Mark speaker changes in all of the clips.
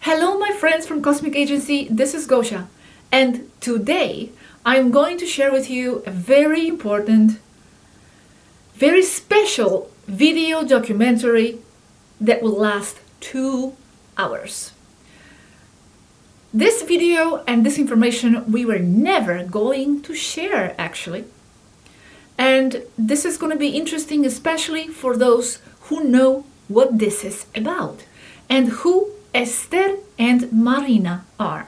Speaker 1: Hello my friends from Cosmic Agency, this is Gosha, and today I'm going to share with you a very important, very special video documentary that will last 2 hours. This video and this information we were never going to share actually. And this is going to be interesting especially for those who know what this is about and who Esther and Marina are,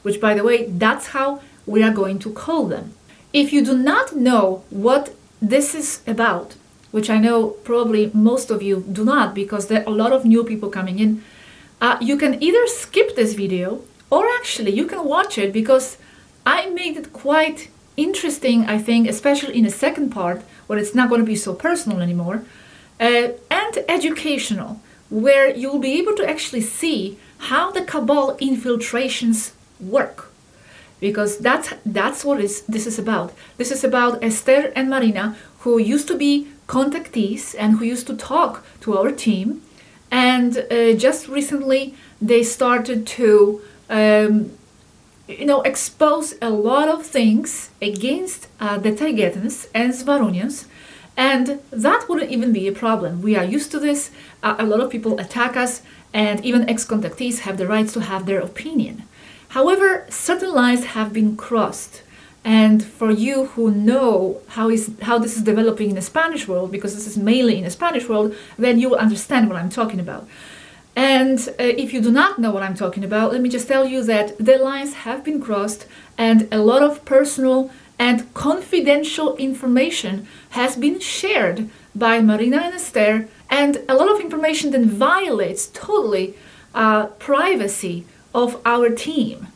Speaker 1: which by the way, that's how we are going to call them. If you do not know what this is about, which I know probably most of you do not because there are a lot of new people coming in, you can either skip this video or actually you can watch it because I made it quite interesting, I think, especially in the second part where it's not going to be so personal anymore, and educational, where you'll be able to actually see how the Cabal infiltrations work. Because that's what this is about. This is about Esther and Marina, who used to be contactees and who used to talk to our team. And just recently, they started to expose a lot of things against the Taygetans and Swaruunians. And that wouldn't even be a problem. We are used to this. A lot of people attack us, and even ex-contactees have the rights to have their opinion. However, certain lines have been crossed. And for you who know how this is developing in the Spanish world, because this is mainly in the Spanish world, then you will understand what I'm talking about. And if you do not know what I'm talking about, let me just tell you that the lines have been crossed and a lot of personal and confidential information has been shared by Marina and Esther, and a lot of information then violates totally privacy of our team,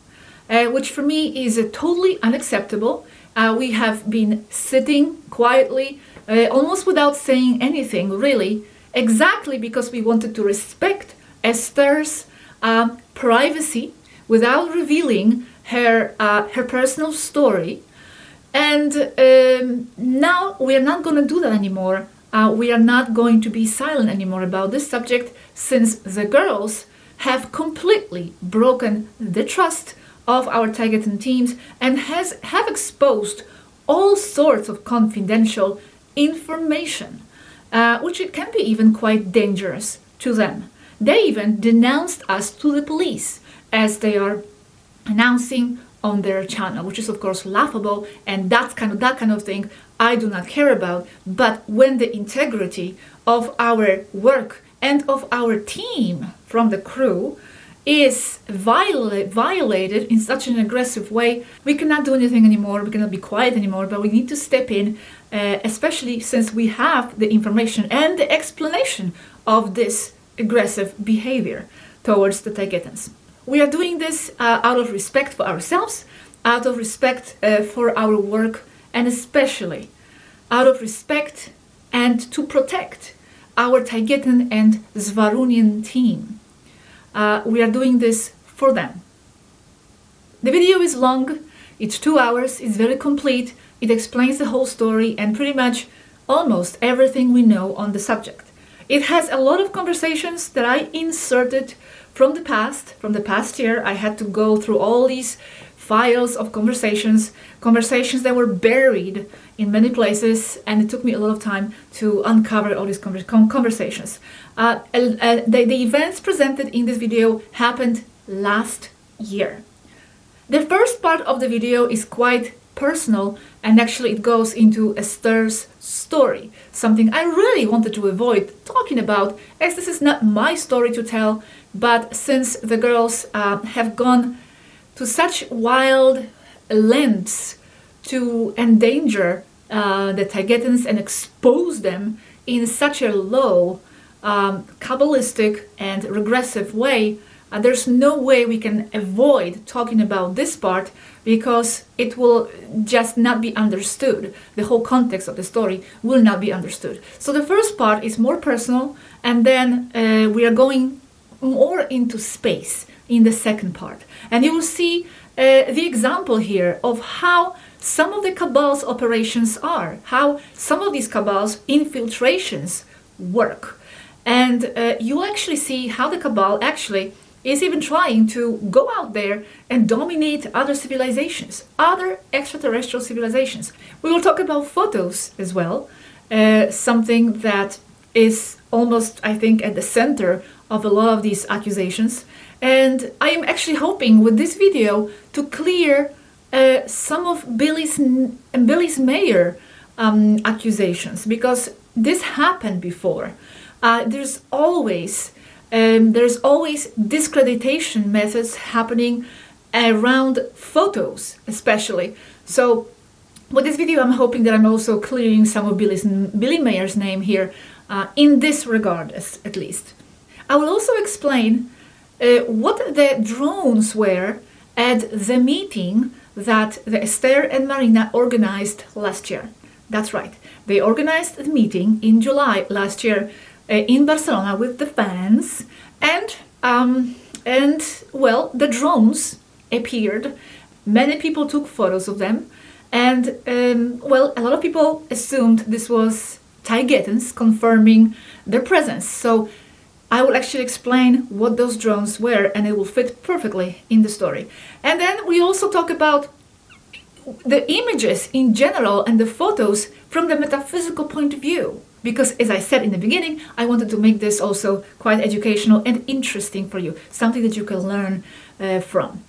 Speaker 1: which for me is totally unacceptable. We have been sitting quietly, almost without saying anything really, exactly because we wanted to respect Esther's privacy without revealing her personal story. And now we are not going to do that anymore. We are not going to be silent anymore about this subject, since the girls have completely broken the trust of our Taygetan teams and have exposed all sorts of confidential information, which it can be even quite dangerous to them. They even denounced us to the police, as they are announcing on their channel, which is of course laughable, and that kind of thing I do not care about. But when the integrity of our work and of our team from the crew is violated in such an aggressive way, we cannot do anything anymore, we cannot be quiet anymore, but we need to step in, especially since we have the information and the explanation of this aggressive behavior towards the Taygetans. We are doing this out of respect for ourselves, out of respect for our work, and especially out of respect and to protect our Taygetan and Swaruunian team. We are doing this for them. The video is long, it's 2 hours, it's very complete, it explains the whole story and pretty much almost everything we know on the subject. It has a lot of conversations that I inserted from the past year. I had to go through all these files of conversations that were buried in many places, and it took me a lot of time to uncover all these conversations. The events presented in this video happened last year. The first part of the video is quite personal, and actually it goes into Esther's story, something I really wanted to avoid talking about, as this is not my story to tell. But since the girls have gone to such wild lengths to endanger the Taygetans and expose them in such a low, Kabbalistic and regressive way, there's no way we can avoid talking about this part, because it will just not be understood. The whole context of the story will not be understood. So the first part is more personal, and then we are going more into space in the second part. And you will see the example here of how some of the Cabal's operations are, how some of these Cabal's infiltrations work. And you'll actually see how the Cabal actually is even trying to go out there and dominate other civilizations, other extraterrestrial civilizations. We will talk about photos as well, something that is almost, I think, at the center of a lot of these accusations. And I am actually hoping with this video to clear some of Billy's Mayer accusations, because this happened before. There's always discreditation methods happening around photos, especially. So with this video, I'm hoping that I'm also clearing some of Billy Mayer's name here in this regard, at least. I will also explain what the drones were at the meeting that the Esther and Marina organized last year. That's right. They organized a meeting in July last year in Barcelona with the fans, and well, the drones appeared. Many people took photos of them, and well, a lot of people assumed this was Taygetans confirming their presence. So I will actually explain what those drones were, and it will fit perfectly in the story. And then we also talk about the images in general and the photos from the metaphysical point of view. Because, as I said in the beginning, I wanted to make this also quite educational and interesting for you, something that you can learn from.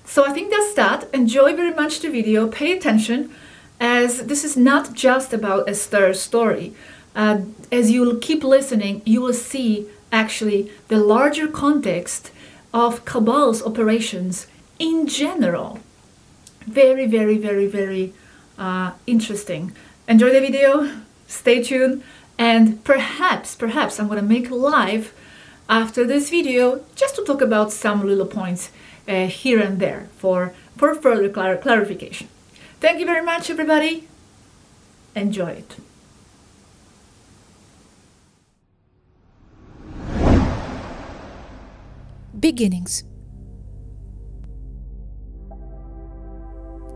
Speaker 1: So I think that's that. Enjoy very much the video, pay attention, as this is not just about Esther's story. As you'll keep listening, you will see actually the larger context of Cabal's operations in general. Very, very, very, very interesting. Enjoy the video, stay tuned, and perhaps I'm going to make a live after this video just to talk about some little points here and there for further clarification. Thank you very much, everybody. Enjoy it.
Speaker 2: Beginnings.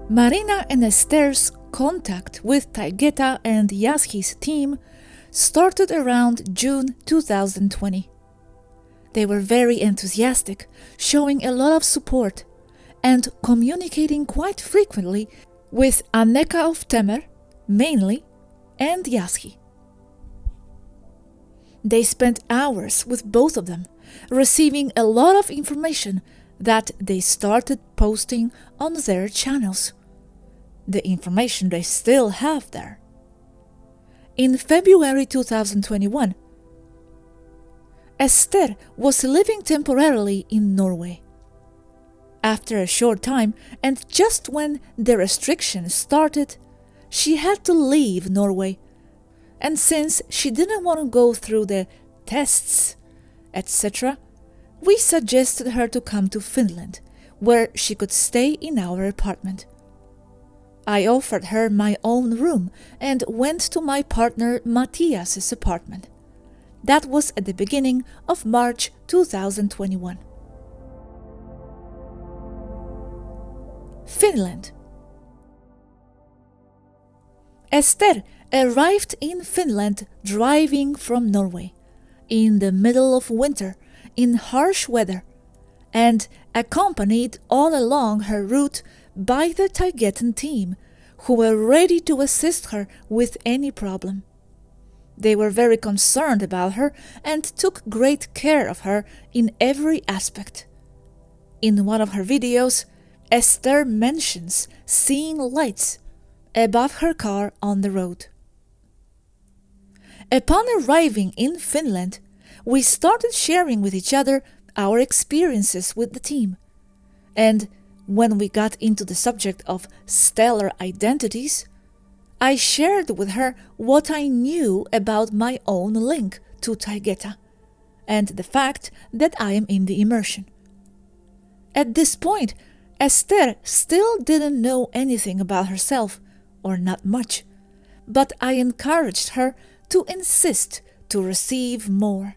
Speaker 2: Marina and Esther's contact with Taygeta and Yashi's team started around June 2020. They were very enthusiastic, showing a lot of support, and communicating quite frequently with Anneka of Temer, mainly, and Yashi. They spent hours with both of them, receiving a lot of information that they started posting on their channels. The information they still have there. In February 2021, Esther was living temporarily in Norway. After a short time, and just when the restrictions started, she had to leave Norway. And since she didn't want to go through the tests, etc., we suggested her to come to Finland, where she could stay in our apartment. I offered her my own room and went to my partner Matthias's apartment. That was at the beginning of March 2021. Finland. Esther arrived in Finland driving from Norway in the middle of winter in harsh weather, and accompanied all along her route by the Taygetan team, who were ready to assist her with any problem. They were very concerned about her and took great care of her in every aspect. In one of her videos, Esther mentions seeing lights above her car on the road. Upon arriving in Finland, we started sharing with each other our experiences with the team, and when we got into the subject of stellar identities, I shared with her what I knew about my own link to Taygeta, and the fact that I am in the immersion. At this point, Esther still didn't know anything about herself, or not much, but I encouraged her to insist to receive more.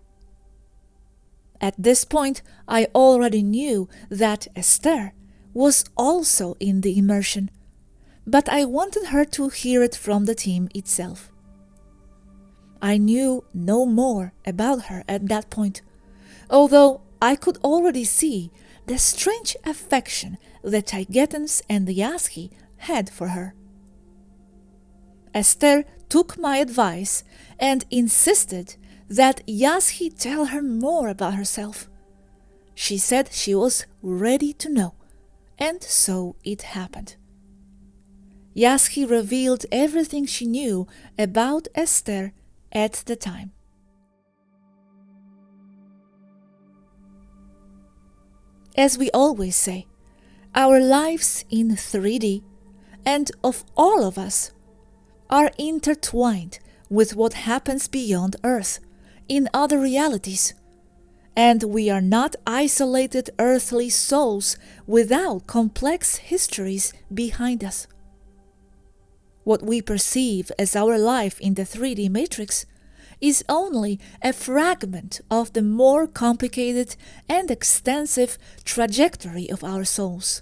Speaker 2: At this point, I already knew that Esther was also in the immersion, but I wanted her to hear it from the team itself. I knew no more about her at that point, although I could already see the strange affection the Taygetans and the Yaschi had for her. Esther took my advice and insisted that Yaschi tell her more about herself. She said she was ready to know, and so it happened. Yaschi revealed everything she knew about Esther at the time. As we always say, our lives in 3D, and of all of us, are intertwined with what happens beyond Earth, in other realities, and we are not isolated earthly souls without complex histories behind us. What we perceive as our life in the 3D matrix is only a fragment of the more complicated and extensive trajectory of our souls.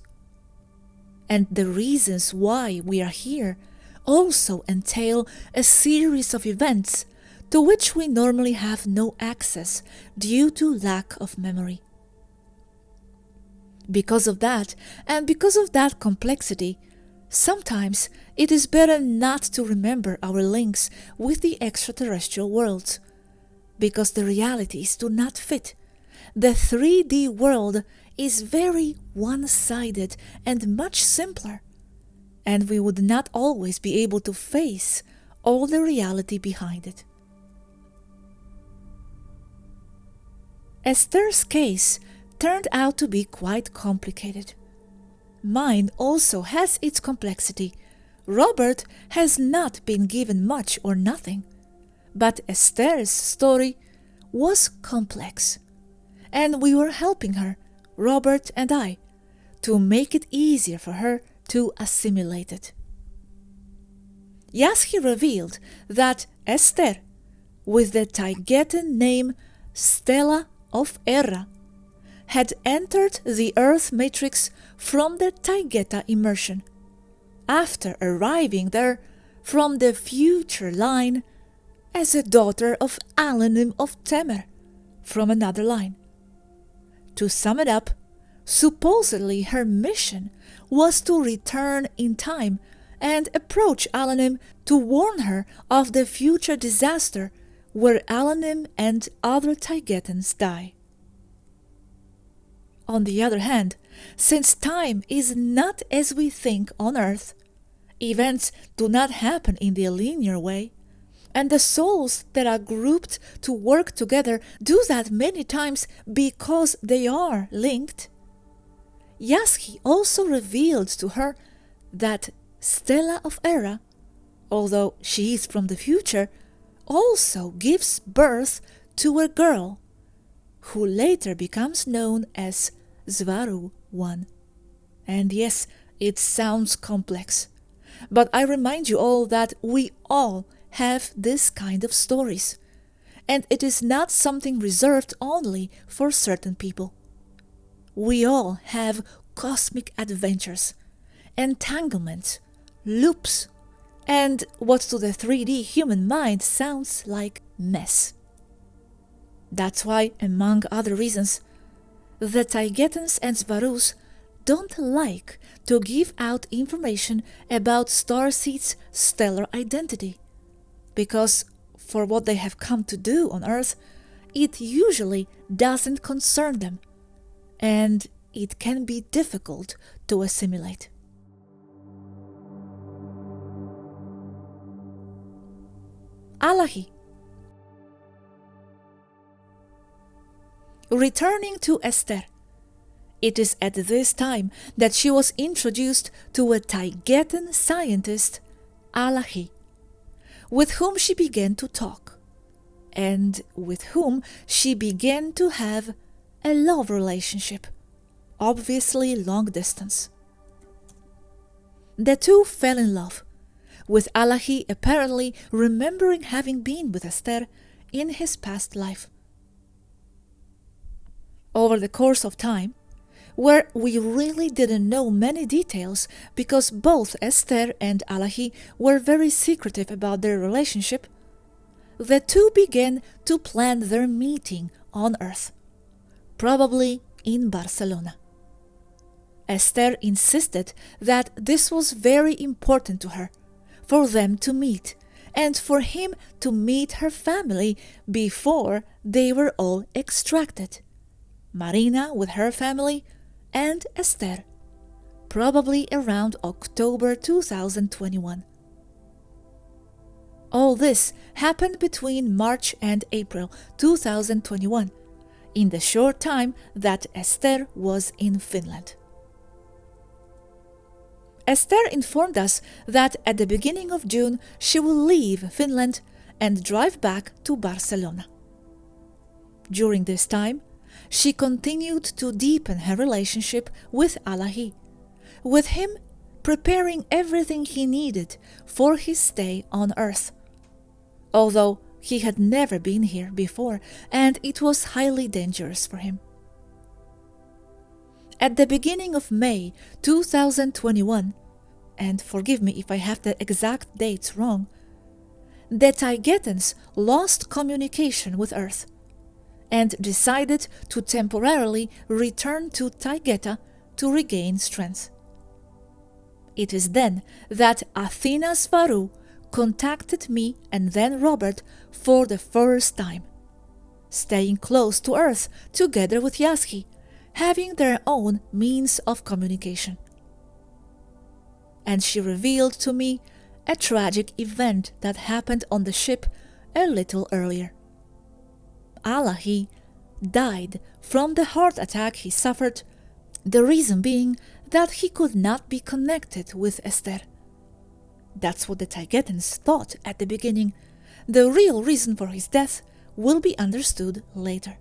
Speaker 2: And the reasons why we are here also entail a series of events to which we normally have no access due to lack of memory. Because of that, and because of that complexity, sometimes it is better not to remember our links with the extraterrestrial worlds, because the realities do not fit. The 3D world is very one-sided and much simpler, and we would not always be able to face all the reality behind it. Esther's case turned out to be quite complicated. Mine also has its complexity. Robert has not been given much or nothing, but Esther's story was complex, and we were helping her, Robert and I, to make it easier for her to assimilate it. Yaschi revealed that Esther, with the Taygetan name Stella of Erra, had entered the Earth matrix from the Taygeta immersion, after arriving there from the future line as a daughter of Alanim of Temer from another line. To sum it up, supposedly her mission was to return in time and approach Alanim to warn her of the future disaster where Alanim and other Taygetans die. On the other hand, since time is not as we think on Earth, events do not happen in the linear way, and the souls that are grouped to work together do that many times because they are linked, Yaschi also revealed to her that Stella of Erra, although she is from the future, also gives birth to a girl, who later becomes known as Swaruunian. And yes, it sounds complex, but I remind you all that we all have this kind of stories, and it is not something reserved only for certain people. We all have cosmic adventures, entanglements, loops, and what to the 3D human mind sounds like mess. That's why, among other reasons, the Taygetans and Swarus don't like to give out information about starseeds' stellar identity, because for what they have come to do on Earth, it usually doesn't concern them, and it can be difficult to assimilate. Alahi. Returning to Esther, it is at this time that she was introduced to a Taygetan scientist, Alahi, with whom she began to talk, and with whom she began to have a love relationship, obviously long distance. The two fell in love, with Alahi apparently remembering having been with Esther in his past life. Over the course of time, where we really didn't know many details because both Esther and Alahi were very secretive about their relationship, the two began to plan their meeting on Earth, probably in Barcelona. Esther insisted that this was very important to her, for them to meet, and for him to meet her family before they were all extracted. Marina with her family, and Esther, probably around October 2021. All this happened between March and April 2021, in the short time that Esther was in Finland. Esther informed us that at the beginning of June she will leave Finland and drive back to Barcelona. During this time, she continued to deepen her relationship with Allahi, with him preparing everything he needed for his stay on earth, although he had never been here before and it was highly dangerous for him. At the beginning of May 2021, and forgive me if I have the exact dates wrong, the Taygetans lost communication with Earth and decided to temporarily return to Taygeta to regain strength. It is then that Athena Svaru contacted me and then Robert for the first time, staying close to Earth together with Yaski, having their own means of communication. And she revealed to me a tragic event that happened on the ship a little earlier. Allahi died from the heart attack he suffered, the reason being that he could not be connected with Esther. That's what the Taygetans thought at the beginning. The real reason for his death will be understood later.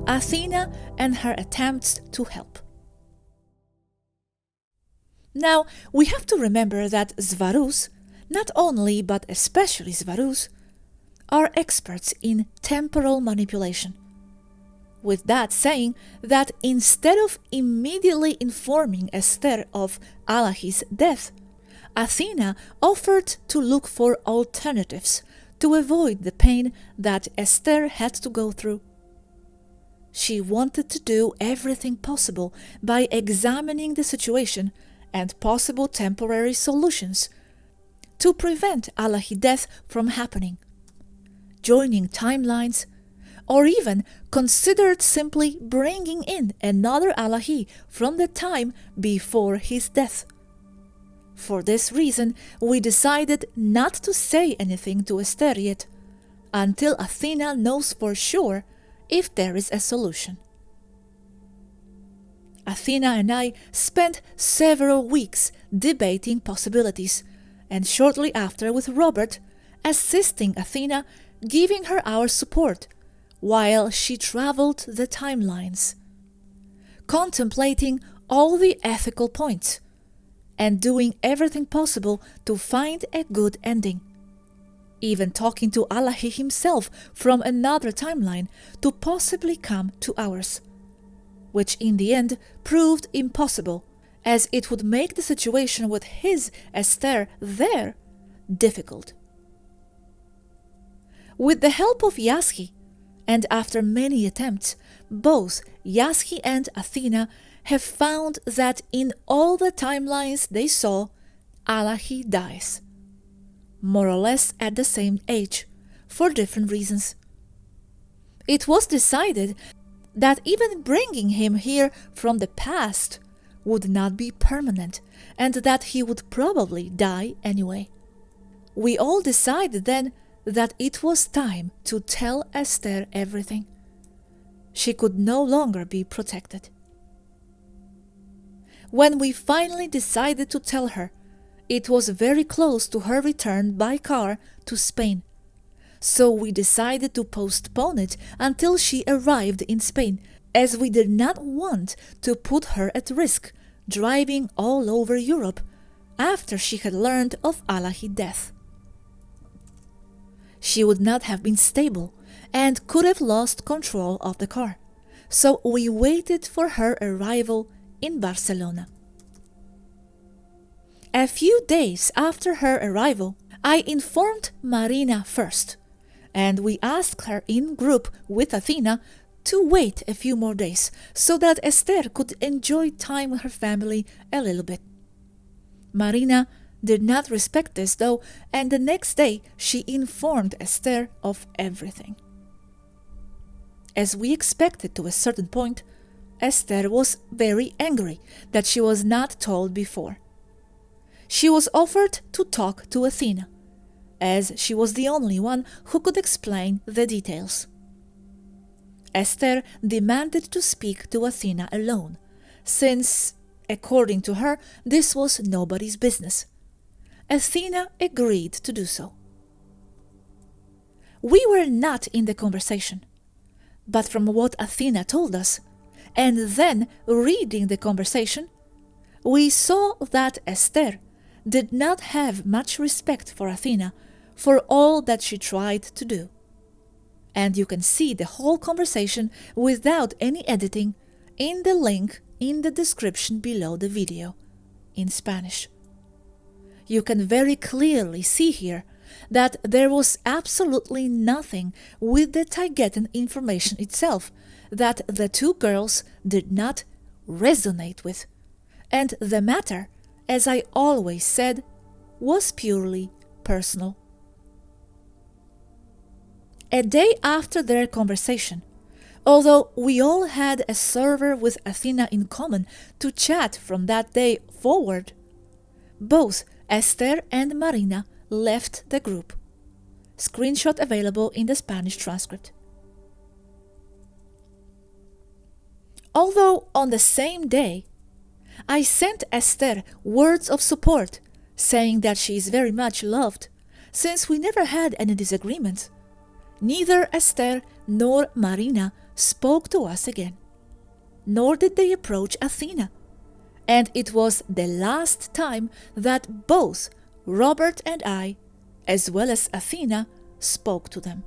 Speaker 2: Athena and her attempts to help. Now, we have to remember that Svarus, not only but especially Svarus, are experts in temporal manipulation. With that saying that instead of immediately informing Esther of Allahi's death, Athena offered to look for alternatives to avoid the pain that Esther had to go through. She wanted to do everything possible by examining the situation and possible temporary solutions to prevent Allahi's death from happening, joining timelines, or even considered simply bringing in another Allahi from the time before his death. For this reason, we decided not to say anything to Esther yet, until Athena knows for sure if there is a solution. Athena and I spent several weeks debating possibilities, and shortly after with Robert, assisting Athena, giving her our support, while she traveled the timelines, contemplating all the ethical points, and doing everything possible to find a good ending. Even talking to Allahi himself from another timeline to possibly come to ours, which in the end proved impossible, as it would make the situation with his Esther there difficult. With the help of Yaski, and after many attempts, both Yaski and Athena have found that in all the timelines they saw, Allahi dies, more or less at the same age, for different reasons. It was decided that even bringing him here from the past would not be permanent, and that he would probably die anyway. We all decided then that it was time to tell Esther everything. She could no longer be protected. When we finally decided to tell her, it was very close to her return by car to Spain. So we decided to postpone it until she arrived in Spain, as we did not want to put her at risk driving all over Europe after she had learned of Allahi's death. She would not have been stable and could have lost control of the car, so we waited for her arrival in Barcelona. A few days after her arrival, I informed Marina first, and we asked her in group with Athena to wait a few more days so that Esther could enjoy time with her family a little bit. Marina did not respect this though, and the next day she informed Esther of everything. As we expected to a certain point, Esther was very angry that she was not told before. She was offered to talk to Athena, as she was the only one who could explain the details. Esther demanded to speak to Athena alone, since, according to her, this was nobody's business. Athena agreed to do so. We were not in the conversation, but from what Athena told us, and then reading the conversation, we saw that Esther did not have much respect for Athena for all that she tried to do. And you can see the whole conversation without any editing in the link in the description below the video, in Spanish. You can very clearly see here that there was absolutely nothing with the Taygetan information itself that the two girls did not resonate with, and the matter, as I always said, was purely personal. A day after their conversation, although we all had a server with Athena in common to chat from that day forward, both Esther and Marina left the group. Screenshot available in the Spanish transcript. Although on the same day, I sent Esther words of support, saying that she is very much loved, since we never had any disagreements. Neither Esther nor Marina spoke to us again, nor did they approach Athena, and it was the last time that both Robert and I, as well as Athena, spoke to them.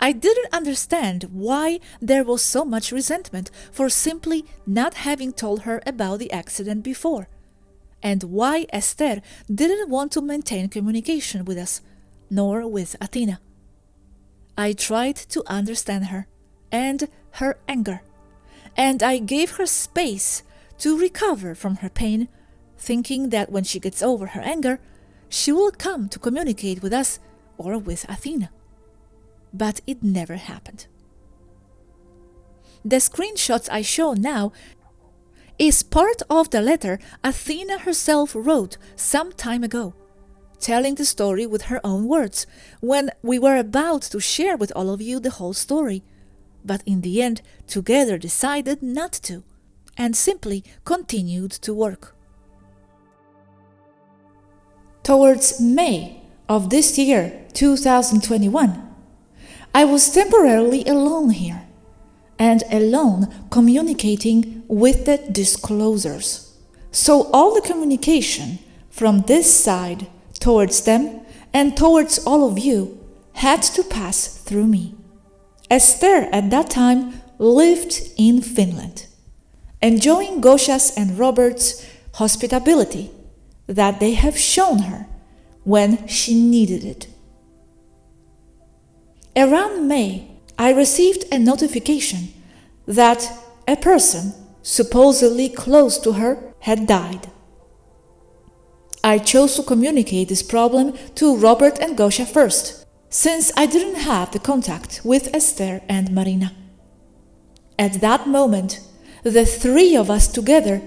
Speaker 2: I didn't understand why there was so much resentment for simply not having told her about the accident before, and why Esther didn't want to maintain communication with us, nor with Athena. I tried to understand her and her anger, and I gave her space to recover from her pain, thinking that when she gets over her anger, she will come to communicate with us or with Athena. But it never happened. The screenshots I show now is part of the letter Athena herself wrote some time ago, telling the story with her own words, when we were about to share with all of you the whole story, but in the end together decided not to, and simply continued to work. Towards May of this year, 2021, I was temporarily alone here, and alone communicating with the disclosers. So all the communication from this side towards them and towards all of you had to pass through me. Esther at that time lived in Finland, enjoying Gosha's and Robert's hospitality that they have shown her when she needed it. Around May, I received a notification that a person supposedly close to her had died. I chose to communicate this problem to Robert and Gosha first, since I didn't have the contact with Esther and Marina. At that moment, the three of us together,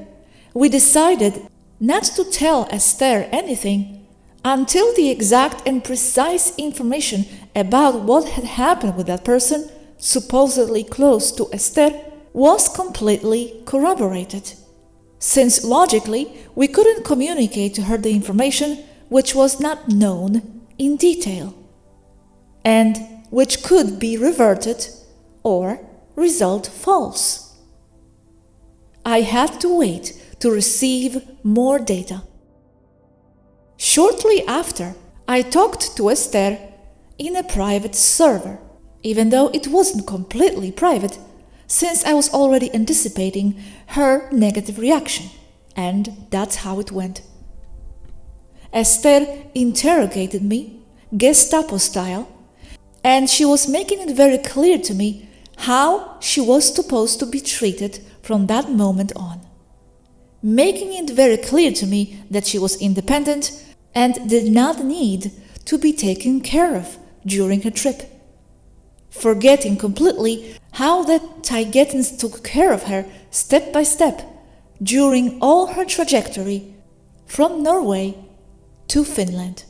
Speaker 2: we decided not to tell Esther anything until the exact and precise information about what had happened with that person, supposedly close to Esther, was completely corroborated, since logically we couldn't communicate to her the information which was not known in detail, and which could be reverted or result false. I had to wait to receive more data. Shortly after, I talked to Esther in a private server, even though it wasn't completely private, since I was already anticipating her negative reaction, and that's how it went. Esther interrogated me, Gestapo style, and she was making it very clear to me how she was supposed to be treated from that moment on. Making it very clear to me that she was independent and did not need to be taken care of during her trip. Forgetting completely how the Taygetans took care of her step by step during all her trajectory from Norway to Finland.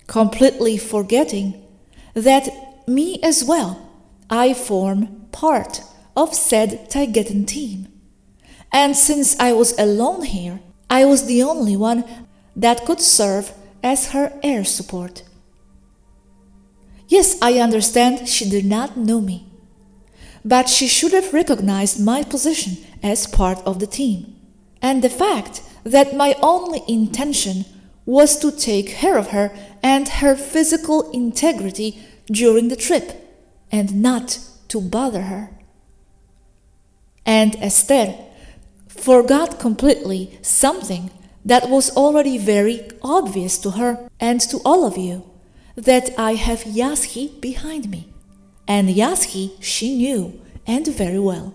Speaker 2: Completely forgetting that me as well, I form part of said Taygetan team. And since I was alone here, I was the only one that could serve as her air support. Yes, I understand she did not know me, but she should have recognized my position as part of the team, and the fact that my only intention was to take care of her and her physical integrity during the trip, and not to bother her. And Esther forgot completely something that was already very obvious to her and to all of you, that I have Yaski behind me. And Yaski she knew, and very well.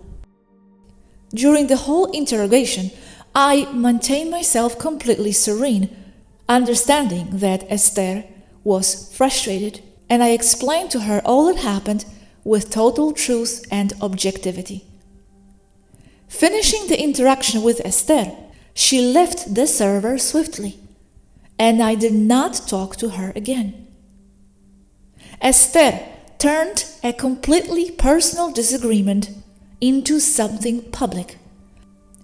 Speaker 2: During the whole interrogation, I maintained myself completely serene, understanding that Esther was frustrated, and I explained to her all that happened with total truth and objectivity. Finishing the interaction with Esther, she left the server swiftly, and I did not talk to her again. Esther turned a completely personal disagreement into something public,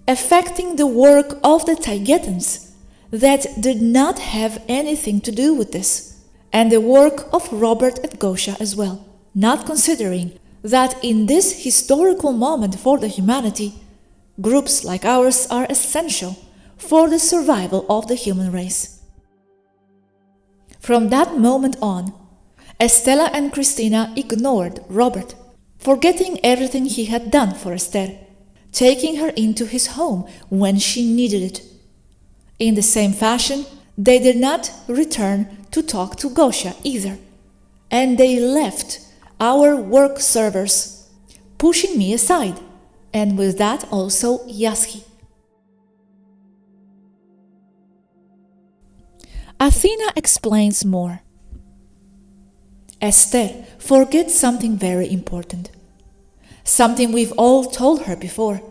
Speaker 2: affecting the work of the Taygetans that did not have anything to do with this, and the work of Robert and Gosha as well, not considering that in this historical moment for the humanity, groups like ours are essential for the survival of the human race. From that moment on, Estella and Christina ignored Robert, forgetting everything he had done for Esther, taking her into his home when she needed it. In the same fashion, they did not return to talk to Gosha either, and they left our work servers, pushing me aside, and with that also Yaski. Athena explains more. Esther forgets something very important, something we've all told her before,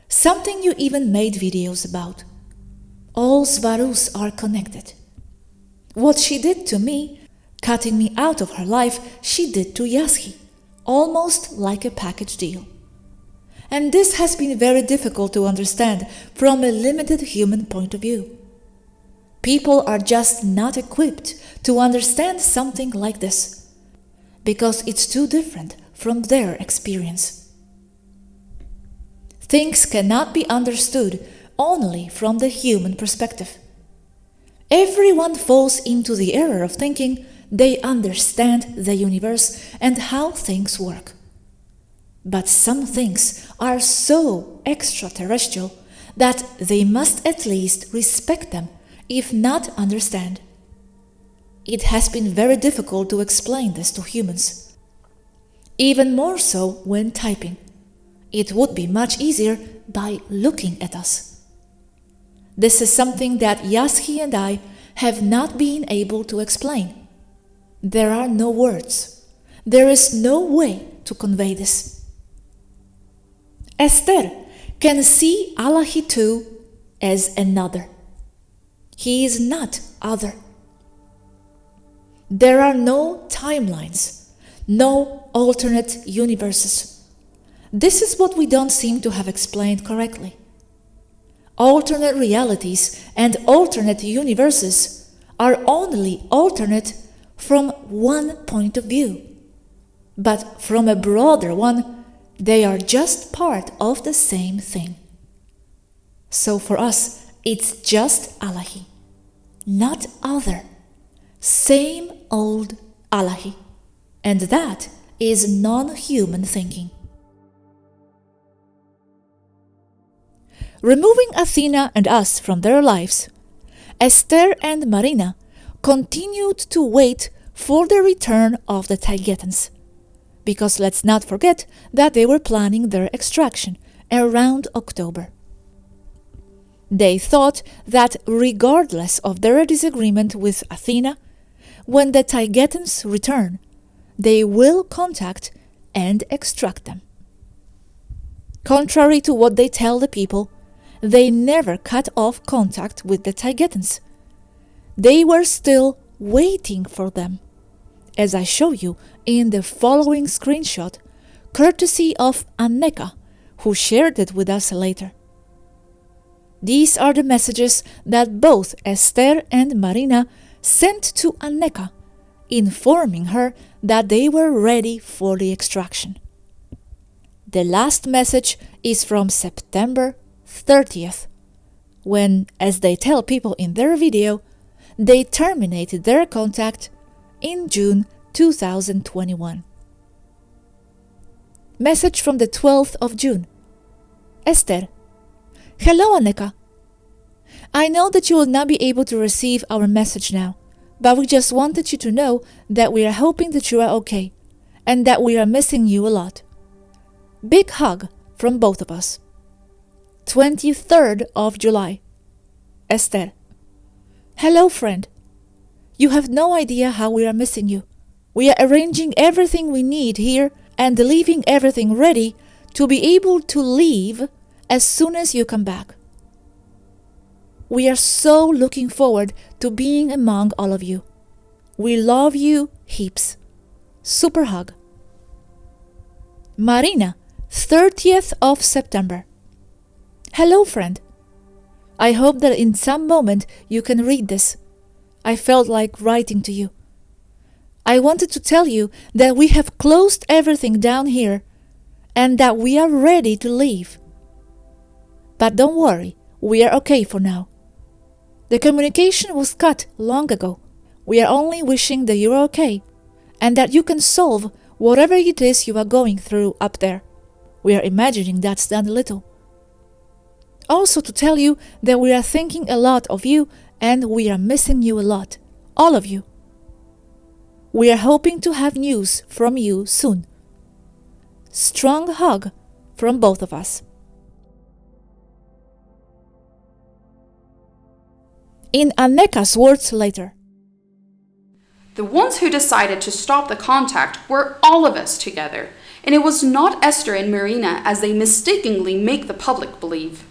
Speaker 2: something you even made videos about. All Svarus are connected. What she did to me, cutting me out of her life, she did to Yaski, almost like a package deal. And this has been very difficult to understand from a limited human point of view. People are just not equipped to understand something like this, because it's too different from their experience. Things cannot be understood only from the human perspective. Everyone falls into the error of thinking they understand the universe and how things work. But some things are so extraterrestrial that they must at least respect them, if not understand. It has been very difficult to explain this to humans. Even more so when typing. It would be much easier by looking at us. This is something that Yaski and I have not been able to explain. There are no words. There is no way to convey this. Esther can see Allahi too as another. He is not other. There are no timelines, no alternate universes. This is what we don't seem to have explained correctly. Alternate realities and alternate universes are only alternate from one point of view. But from a broader one, they are just part of the same thing. So for us, it's just Allahi, not other. Same old Allahi. And that is non-human thinking. Removing Athena and us from their lives, Esther and Marina continued to wait for the return of the Taygetans. Because let's not forget that they were planning their extraction around October. They thought that regardless of their disagreement with Athena, when the Taygetans return, they will contact and extract them. Contrary to what they tell the people, they never cut off contact with the Taygetans. They were still waiting for them, as I show you in the following screenshot, courtesy of Anneka, who shared it with us later. These are the messages that both Esther and Marina sent to Anneka, informing her that they were ready for the extraction. The last message is from September 30th, when, as they tell people in their video, they terminated their contact in June 2021. Message from the 12th of June. Esther. Hello, Anneka. I know that you will not be able to receive our message now, but we just wanted you to know that we are hoping that you are okay and that we are missing you a lot. Big hug from both of us. 23rd of July. Esther. Hello, friend. You have no idea how we are missing you. We are arranging everything we need here and leaving everything ready to be able to leave as soon as you come back. We are so looking forward to being among all of you. We love you heaps. Super hug. Marina, 30th of September. Hello, friend. I hope that in some moment you can read this. I felt like writing to you. I wanted to tell you that we have closed everything down here and that we are ready to leave. But don't worry, we are okay for now. The communication was cut long ago. We are only wishing that you are okay and that you can solve whatever it is you are going through up there. We are imagining that's done a little. Also to tell you that we are thinking a lot of you and we are missing you a lot, all of you. We are hoping to have news from you soon. Strong hug from both of us. In Anneka's words later.
Speaker 3: The ones who decided to stop the contact were all of us together, and it was not Esther and Marina as they mistakenly make the public believe.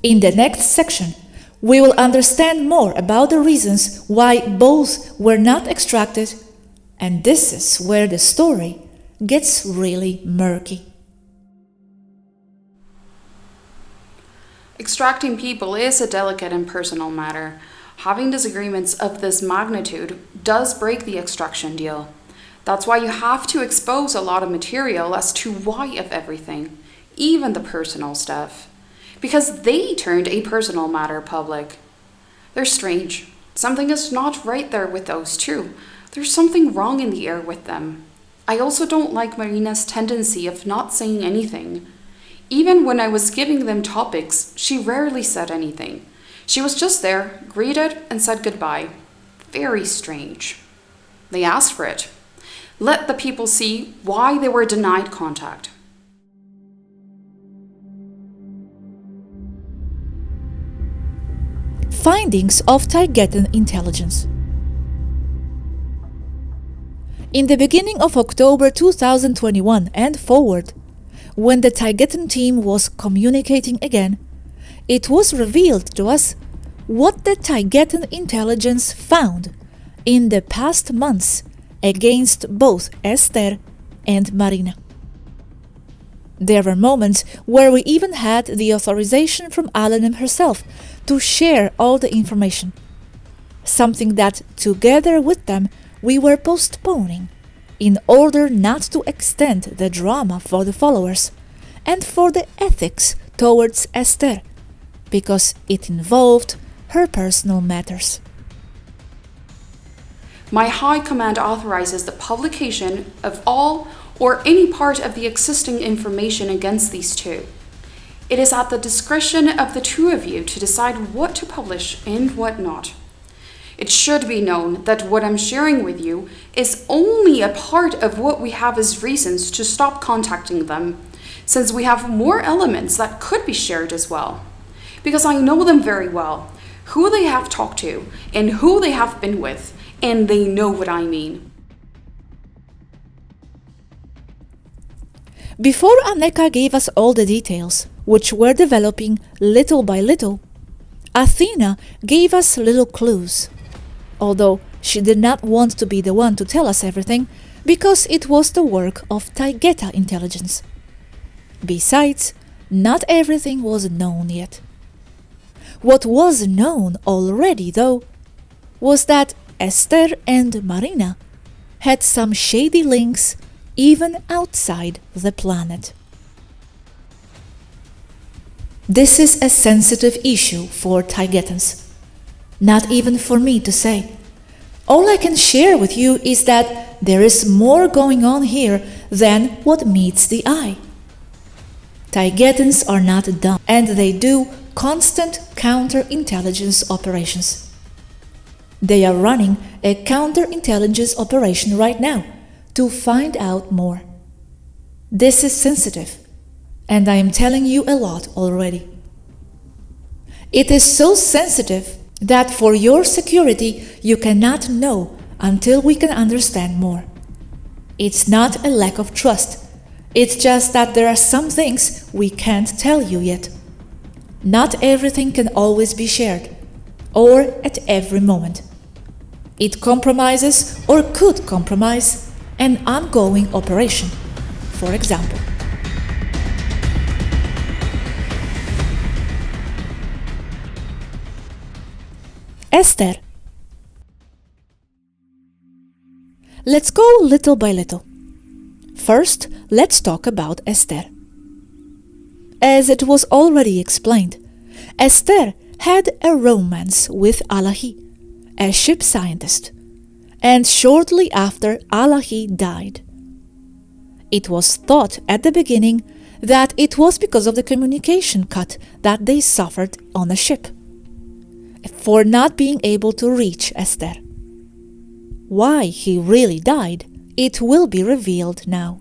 Speaker 2: In the next section, we will understand more about the reasons why both were not extracted, and this is where the story gets really murky.
Speaker 3: Extracting people is a delicate and personal matter. Having disagreements of this magnitude does break the extraction deal. That's why you have to expose a lot of material as to why of everything, even the personal stuff. Because they turned a personal matter public. They're strange. Something is not right there with those two. There's something wrong in the air with them. I also don't like Marina's tendency of not saying anything. Even when I was giving them topics, she rarely said anything. She was just there, greeted, and said goodbye. Very strange. They asked for it. Let the people see why they were denied contact.
Speaker 2: Findings of Taygetan intelligence. In the beginning of October 2021 and forward, when the Taygetan team was communicating again, it was revealed to us what the Taygetan intelligence found in the past months against both Esther and Marina. There were moments where we even had the authorization from Alanim herself to share all the information, something that, together with them, we were postponing in order not to extend the drama for the followers and for the ethics towards Esther, because it involved her personal matters.
Speaker 3: My High Command authorizes the publication of all or any part of the existing information against these two. It is at the discretion of the two of you to decide what to publish and what not. It should be known that what I'm sharing with you is only a part of what we have as reasons to stop contacting them, since we have more elements that could be shared as well. Because I know them very well, who they have talked to, and who they have been with, and they know what I mean.
Speaker 2: Before Anneka gave us all the details, which were developing little by little, Athena gave us little clues, although she did not want to be the one to tell us everything, because it was the work of Taygetan intelligence. Besides, not everything was known yet. What was known already, though, was that Esther and Marina had some shady links even outside the planet. This is a sensitive issue for Taygetans. Not even for me to say. All I can share with you is that there is more going on here than what meets the eye. Taygetans are not dumb, and they do constant counterintelligence operations. They are running a counterintelligence operation right now to find out more. This is sensitive, and I am telling you a lot already. It is so sensitive that for your security you cannot know until we can understand more. It's not a lack of trust. It's just that there are some things we can't tell you yet. Not everything can always be shared, or at every moment. It compromises or could compromise an ongoing operation, for example. Esther. Let's go little by little. First, let's talk about Esther. As it was already explained, Esther had a romance with Alahi, a ship scientist, and shortly after Alahi died. It was thought at the beginning that it was because of the communication cut that they suffered on the ship, for not being able to reach Esther. Why he really died, it will be revealed now.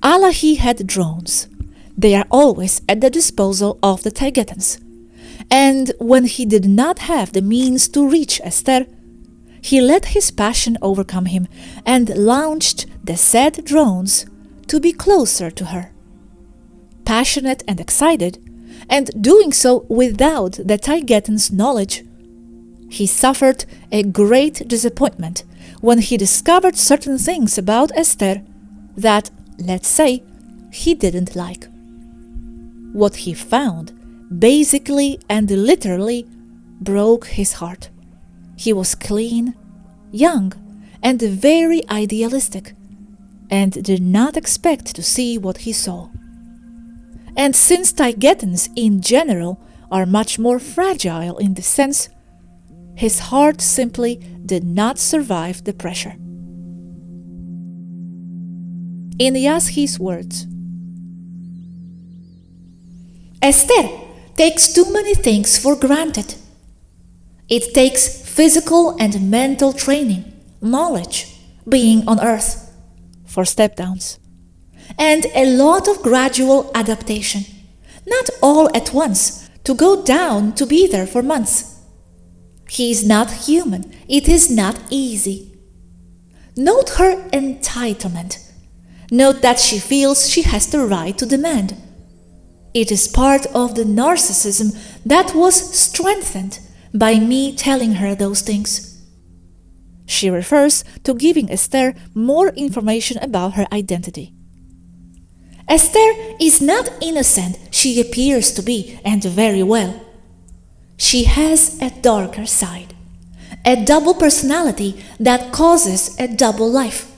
Speaker 2: Alahi had drones. They are always at the disposal of the Taygetans. And when he did not have the means to reach Esther, he let his passion overcome him and launched the said drones to be closer to her. Passionate and excited, and doing so without the Taygetans' knowledge, he suffered a great disappointment when he discovered certain things about Esther that, let's say, he didn't like. What he found basically and literally broke his heart. He was clean, young, and very idealistic, and did not expect to see what he saw. And since Taygetans in general are much more fragile in this sense, his heart simply did not survive the pressure. In Yashi's words, Esther takes too many things for granted. It takes physical and mental training, knowledge, being on Earth, for step-downs, and a lot of gradual adaptation, not all at once, to go down to be there for months. He is not human. It is not easy. Note her entitlement. Note that she feels she has the right to demand. It is part of the narcissism that was strengthened by me telling her those things. She refers to giving Esther more information about her identity. Esther is not innocent she appears to be, and very well. She has a darker side, a double personality that causes a double life,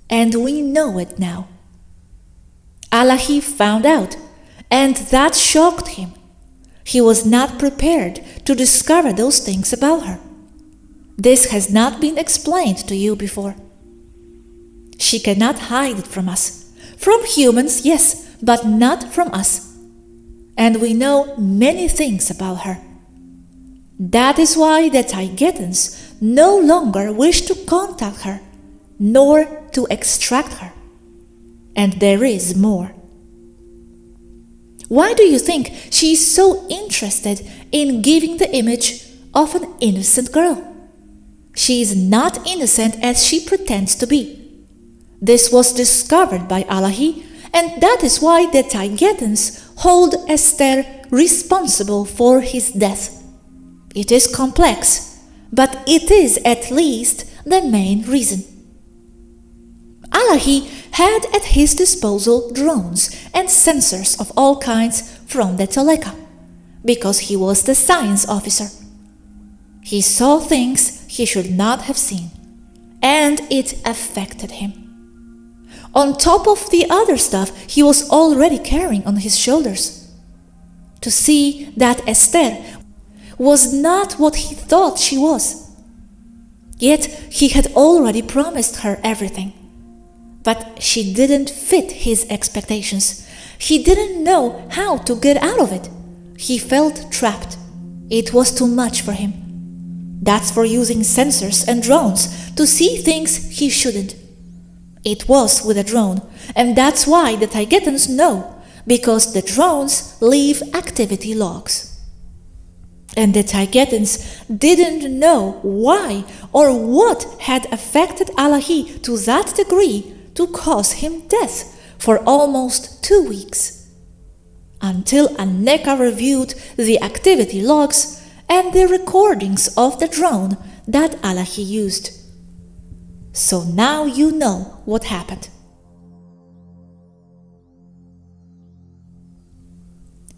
Speaker 2: and we know it now. Alahi found out, and that shocked him. He was not prepared to discover those things about her. This has not been explained to you before. She cannot hide it from us. From humans, yes, but not from us. and we know many things about her. That is why the Taygetans no longer wish to contact her, nor to extract her. And there is more. Why do you think she is so interested in giving the image of an innocent girl? She is not innocent as she pretends to be. This was discovered by Allahi, and that is why the Taygetans hold Esther responsible for his death. It is complex, but it is at least the main reason. Allahi had at his disposal drones and sensors of all kinds from the Toleka, because he was the science officer. He saw things he should not have seen, and it affected him. On top of the other stuff he was already carrying on his shoulders. To see that Esther was not what he thought she was. Yet he had already promised her everything. But she didn't fit his expectations. He didn't know how to get out of it. He felt trapped. It was too much for him. That's for using sensors and drones to see things he shouldn't. It was with a drone, and that's why the Taygetans know, because the drones leave activity logs. And the Taygetans didn't know why or what had affected Allahi to that degree to cause him death for almost 2 weeks, until Anneka reviewed the activity logs and the recordings of the drone that Allahi used. So now you know what happened.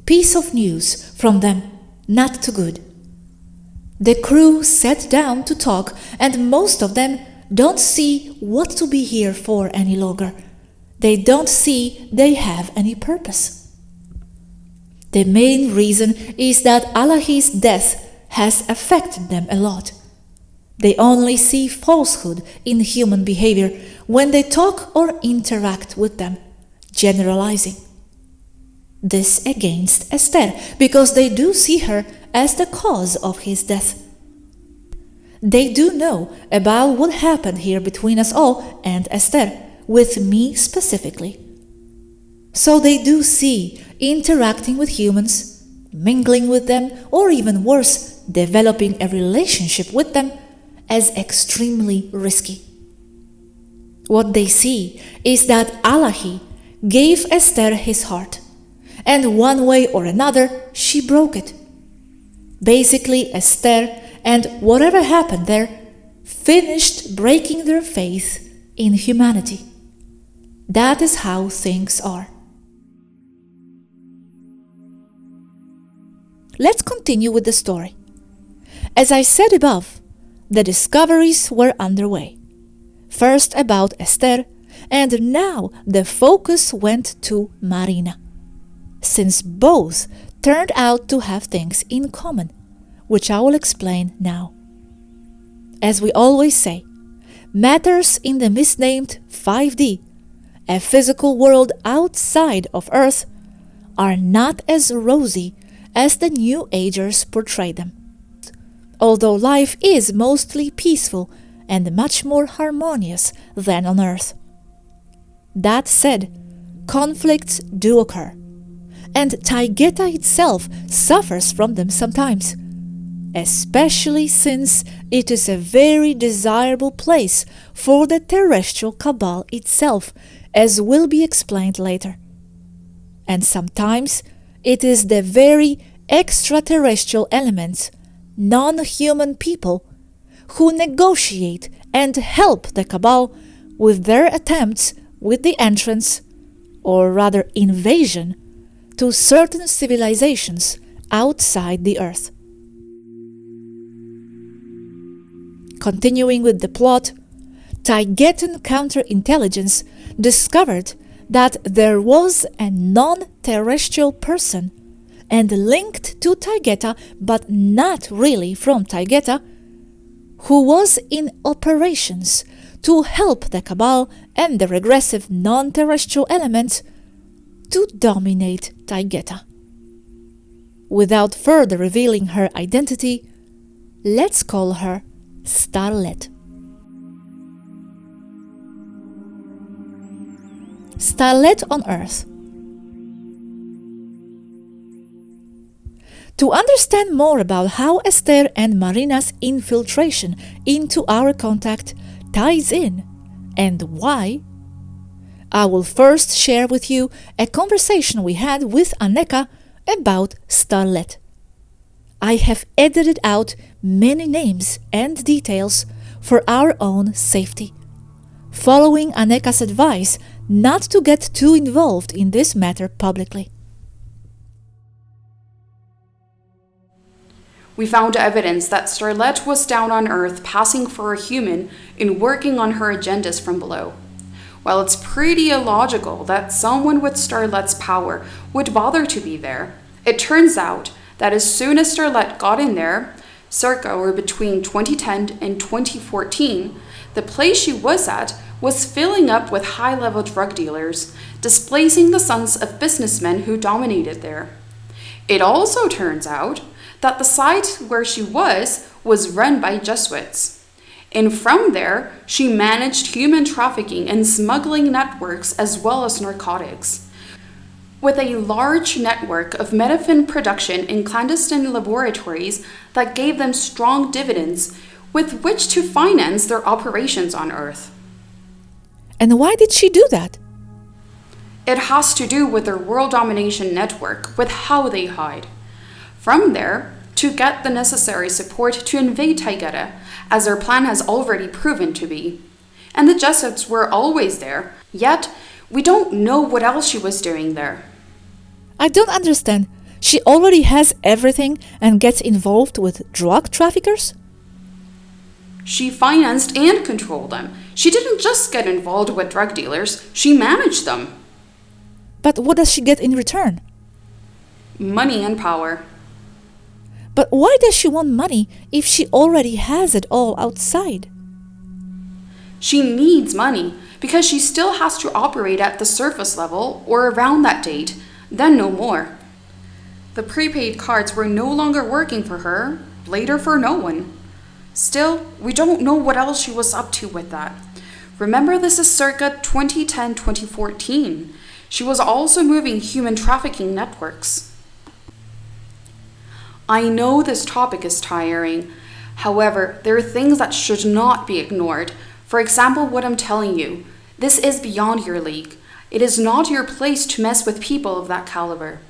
Speaker 2: Piece of news from them, not too good. The crew sat down to talk, and most of them don't see what to be here for any longer. They don't see they have any purpose. The main reason is that Allahi's death has affected them a lot. They only see falsehood in human behavior when they talk or interact with them, generalizing. This against Esther, because they do see her as the cause of his death. They do know about what happened here between us all and Esther, with me specifically. So they do see interacting with humans, mingling with them, or even worse, developing a relationship with them as extremely risky. What they see is that Allahi gave Esther his heart, and one way or another she broke it. Basically, Esther and whatever happened there finished breaking their faith in humanity. That is how things are. Let's continue with the story. As I said above, the discoveries were underway. First about Esther, and now the focus went to Marina, since both turned out to have things in common, which I will explain now. As we always say, matters in the misnamed 5D, a physical world outside of Earth, are not as rosy as the New Agers portray them, although life is mostly peaceful and much more harmonious than on Earth. That said, conflicts do occur, and Taygeta itself suffers from them sometimes, especially since it is a very desirable place for the terrestrial cabal itself, as will be explained later. And sometimes it is the very extraterrestrial elements, non-human people, who negotiate and help the cabal with their attempts with the entrance, or rather invasion, to certain civilizations outside the Earth. Continuing with the plot, Taygetan counterintelligence discovered that there was a non-terrestrial person and linked to Taygeta, but not really from Taygeta, who was in operations to help the cabal and the regressive non-terrestrial elements to dominate Taygeta. Without further revealing her identity, let's call her Starlet. Starlet on Earth. To understand more about how Esther and Marina's infiltration into our contact ties in and why, I will first share with you a conversation we had with Aneka about Starlet. I have edited out many names and details for our own safety, following Aneka's advice not to get too involved in this matter publicly.
Speaker 3: We found evidence that Starlet was down on Earth passing for a human and working on her agendas from below. While it's pretty illogical that someone with Starlet's power would bother to be there, it turns out that as soon as Starlet got in there, circa or between 2010 and 2014, the place she was at was filling up with high-level drug dealers, displacing the sons of businessmen who dominated there. It also turns out that the site where she was run by Jesuits. And from there, she managed human trafficking and smuggling networks as well as narcotics. With a large network of methamphetamine production in clandestine laboratories that gave them strong dividends with which to finance their operations on Earth.
Speaker 2: And why did she do that?
Speaker 3: It has to do with their world domination network, with how they hide. From there, to get the necessary support to invade Taygeta, as their plan has already proven to be. And the Jesuits were always there, yet we don't know what else she was doing there.
Speaker 2: I don't understand. She already has everything and gets involved with drug traffickers?
Speaker 3: She financed and controlled them. She didn't just get involved with drug dealers, she managed them.
Speaker 2: But what does she get in return?
Speaker 3: Money and power.
Speaker 2: But why does she want money if she already has it all outside?
Speaker 3: She needs money because she still has to operate at the surface level or around that date, then no more. The prepaid cards were no longer working for her, later for no one. Still, we don't know what else she was up to with that. Remember, this is circa 2010-2014. She was also moving human trafficking networks. I know this topic is tiring. However, there are things that should not be ignored. For example, what I'm telling you. This is beyond your league. It is not your place to mess with people of that caliber.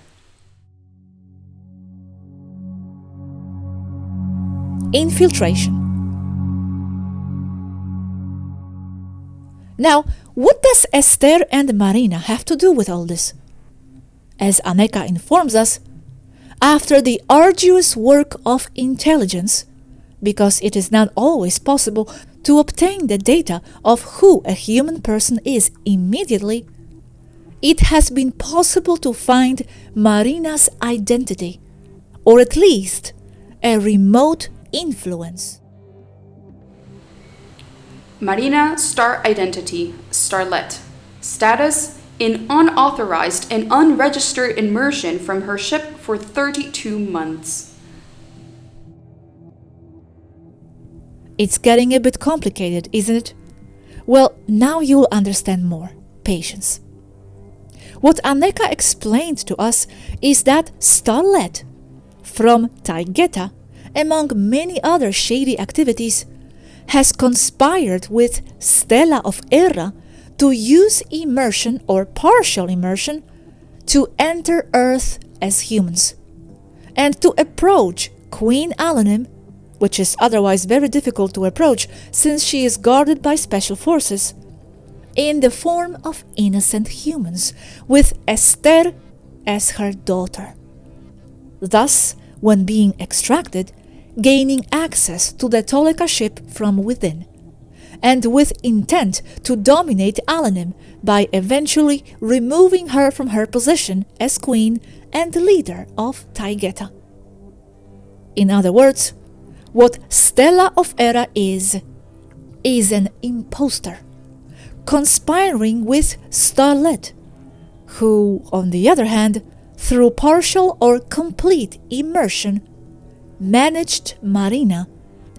Speaker 2: Infiltration. Now, what does Esther and Marina have to do with all this? As Aneka informs us, after the arduous work of intelligence, because it is not always possible to obtain the data of who a human person is immediately, it has been possible to find Marina's identity, or at least a remote influence.
Speaker 3: Marina Star Identity, Starlet. Status: in unauthorized and unregistered immersion from her ship for 32 months.
Speaker 2: It's getting a bit complicated, isn't it? Well, now you'll understand more. Patience. What Aneka explained to us is that Starlet, from Taygeta, among many other shady activities, has conspired with Stella of Erra to use immersion or partial immersion to enter Earth as humans, and to approach Queen Alanim, which is otherwise very difficult to approach since she is guarded by special forces, in the form of innocent humans, with Esther as her daughter. Thus, when being extracted, gaining access to the Toleka ship from within, and with intent to dominate Alanim by eventually removing her from her position as queen and leader of Taygeta. In other words, what Stella of Erra is an impostor, conspiring with Starlet, who, on the other hand, through partial or complete immersion, managed Marina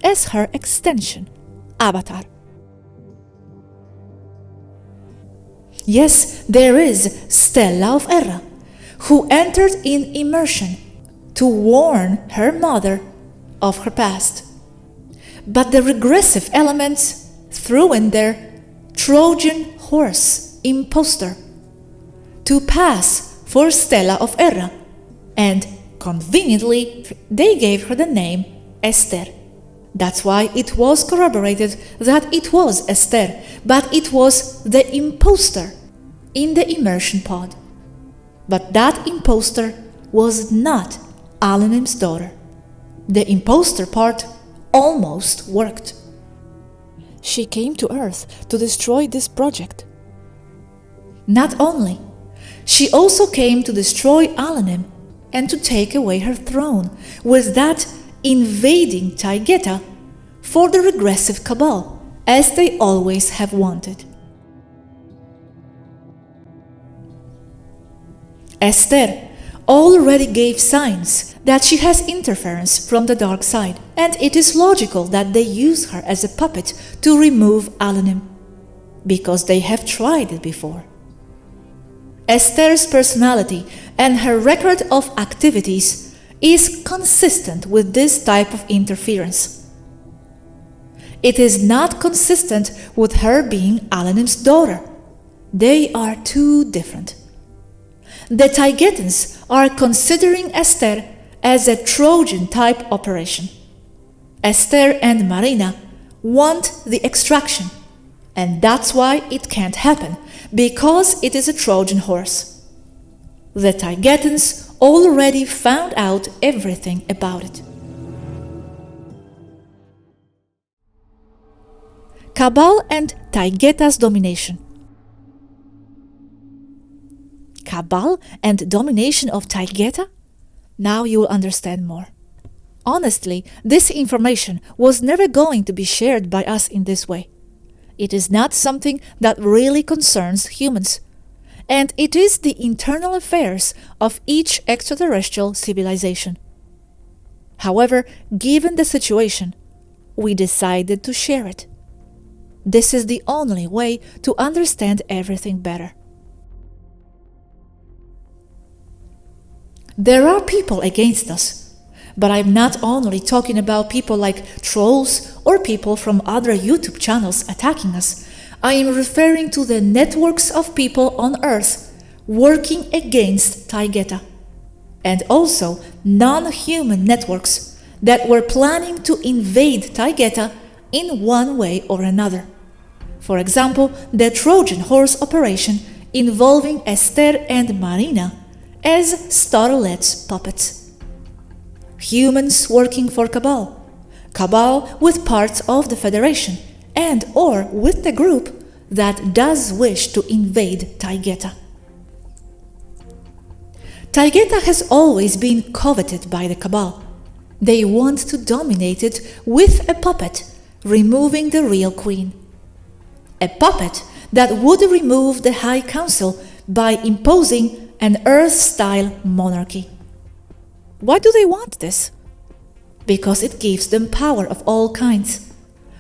Speaker 2: as her extension, avatar. Yes, there is Stella of Erra, who entered in immersion to warn her mother of her past. But the regressive elements threw in their Trojan horse imposter to pass for Stella of Erra, and conveniently they gave her the name Esther. That's why it was corroborated that it was Esther, but it was the imposter in the immersion pod. But that imposter was not Alanim's daughter. The imposter part almost worked. She came to Earth to destroy this project. Not only, she also came to destroy Alanim and to take away her throne, with that invading Taygeta for the regressive cabal, as they always have wanted. Esther already gave signs that she has interference from the dark side, and it is logical that they use her as a puppet to remove Alanim, because they have tried it before. Esther's personality and her record of activities is consistent with this type of interference. It is not consistent with her being Alanim's daughter. They are too different. The Taygetans are considering Esther as a Trojan-type operation. Esther and Marina want the extraction, and that's why it can't happen, because it is a Trojan horse. The Taygetans already found out everything about it. Cabal and Taygeta's domination. Cabal and domination of Taygeta? Now you will understand more. Honestly, this information was never going to be shared by us in this way. It is not something that really concerns humans, and it is the internal affairs of each extraterrestrial civilization. However, given the situation, we decided to share it. This is the only way to understand everything better. There are people against us, but I'm not only talking about people like trolls or people from other YouTube channels attacking us. I am referring to the networks of people on Earth working against Taygeta, and also non-human networks that were planning to invade Taygeta in one way or another. For example, the Trojan horse operation involving Esther and Marina as Starlet's puppets. Humans working for Cabal, Cabal with parts of the Federation, and or with the group that does wish to invade Taygeta. Taygeta has always been coveted by the Cabal. They want to dominate it with a puppet, removing the real queen. A puppet that would remove the High Council by imposing an Earth-style monarchy. Why do they want this? Because it gives them power of all kinds,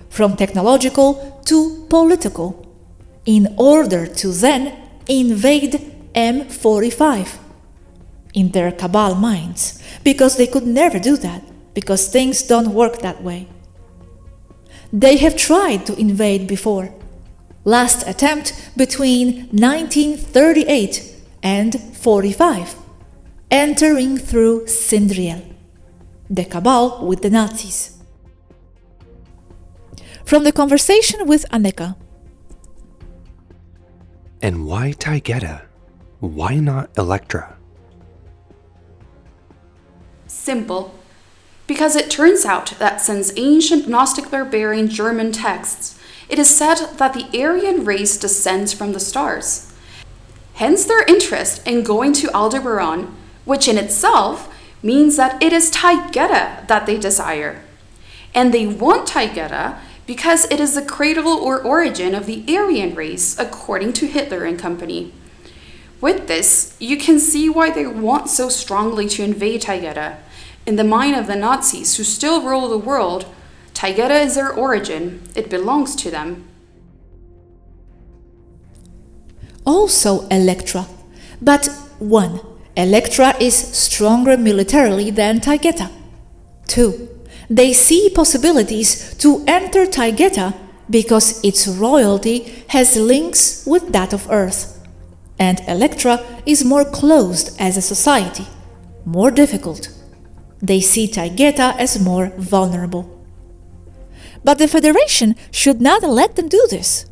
Speaker 2: from technological to political, in order to then invade M45 in their Cabal minds, because they could never do that, because things don't work that way. They have tried to invade before. Last attempt between 1938 and 45, entering through Sindriel, the Cabal with the Nazis. From the conversation with Aneka.
Speaker 4: And why Taygeta? Why not Electra?
Speaker 3: Simple. Because it turns out that since ancient Gnostic barbarian German texts, it is said that the Aryan race descends from the stars. Hence their interest in going to Aldebaran, which in itself means that it is Taygeta that they desire. And they want Taygeta because it is the cradle or origin of the Aryan race, according to Hitler and company. With this, you can see why they want so strongly to invade Taygeta. In the mind of the Nazis who still rule the world, Taygeta is their origin, it belongs to them.
Speaker 2: Also Electra. But 1. Electra is stronger militarily than Taygeta. 2. They see possibilities to enter Taygeta because its royalty has links with that of Earth. And Electra is more closed as a society, more difficult. They see Taygeta as more vulnerable. But the Federation should not let them do this.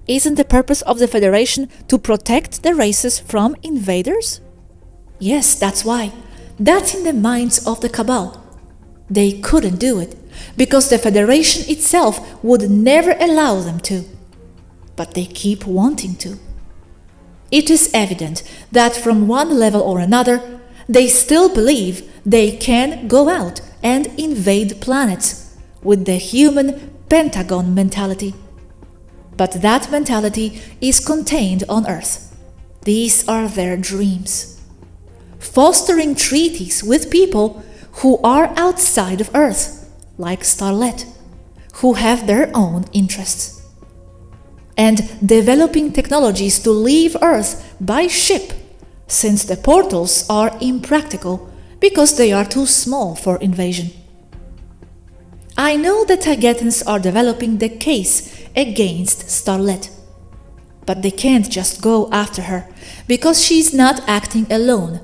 Speaker 2: Isn't the purpose of the Federation to protect the races from invaders? Yes, that's why. That's in the minds of the Cabal. They couldn't do it, because the Federation itself would never allow them to. But they keep wanting to. It is evident that from one level or another, they still believe they can go out and invade planets with the human Pentagon mentality. But that mentality is contained on Earth. These are their dreams. Fostering treaties with people who are outside of Earth, like Starlet, who have their own interests. And developing technologies to leave Earth by ship, since the portals are impractical because they are too small for invasion. I know the Taygetans are developing the case against Starlet, but they can't just go after her because she's not acting alone,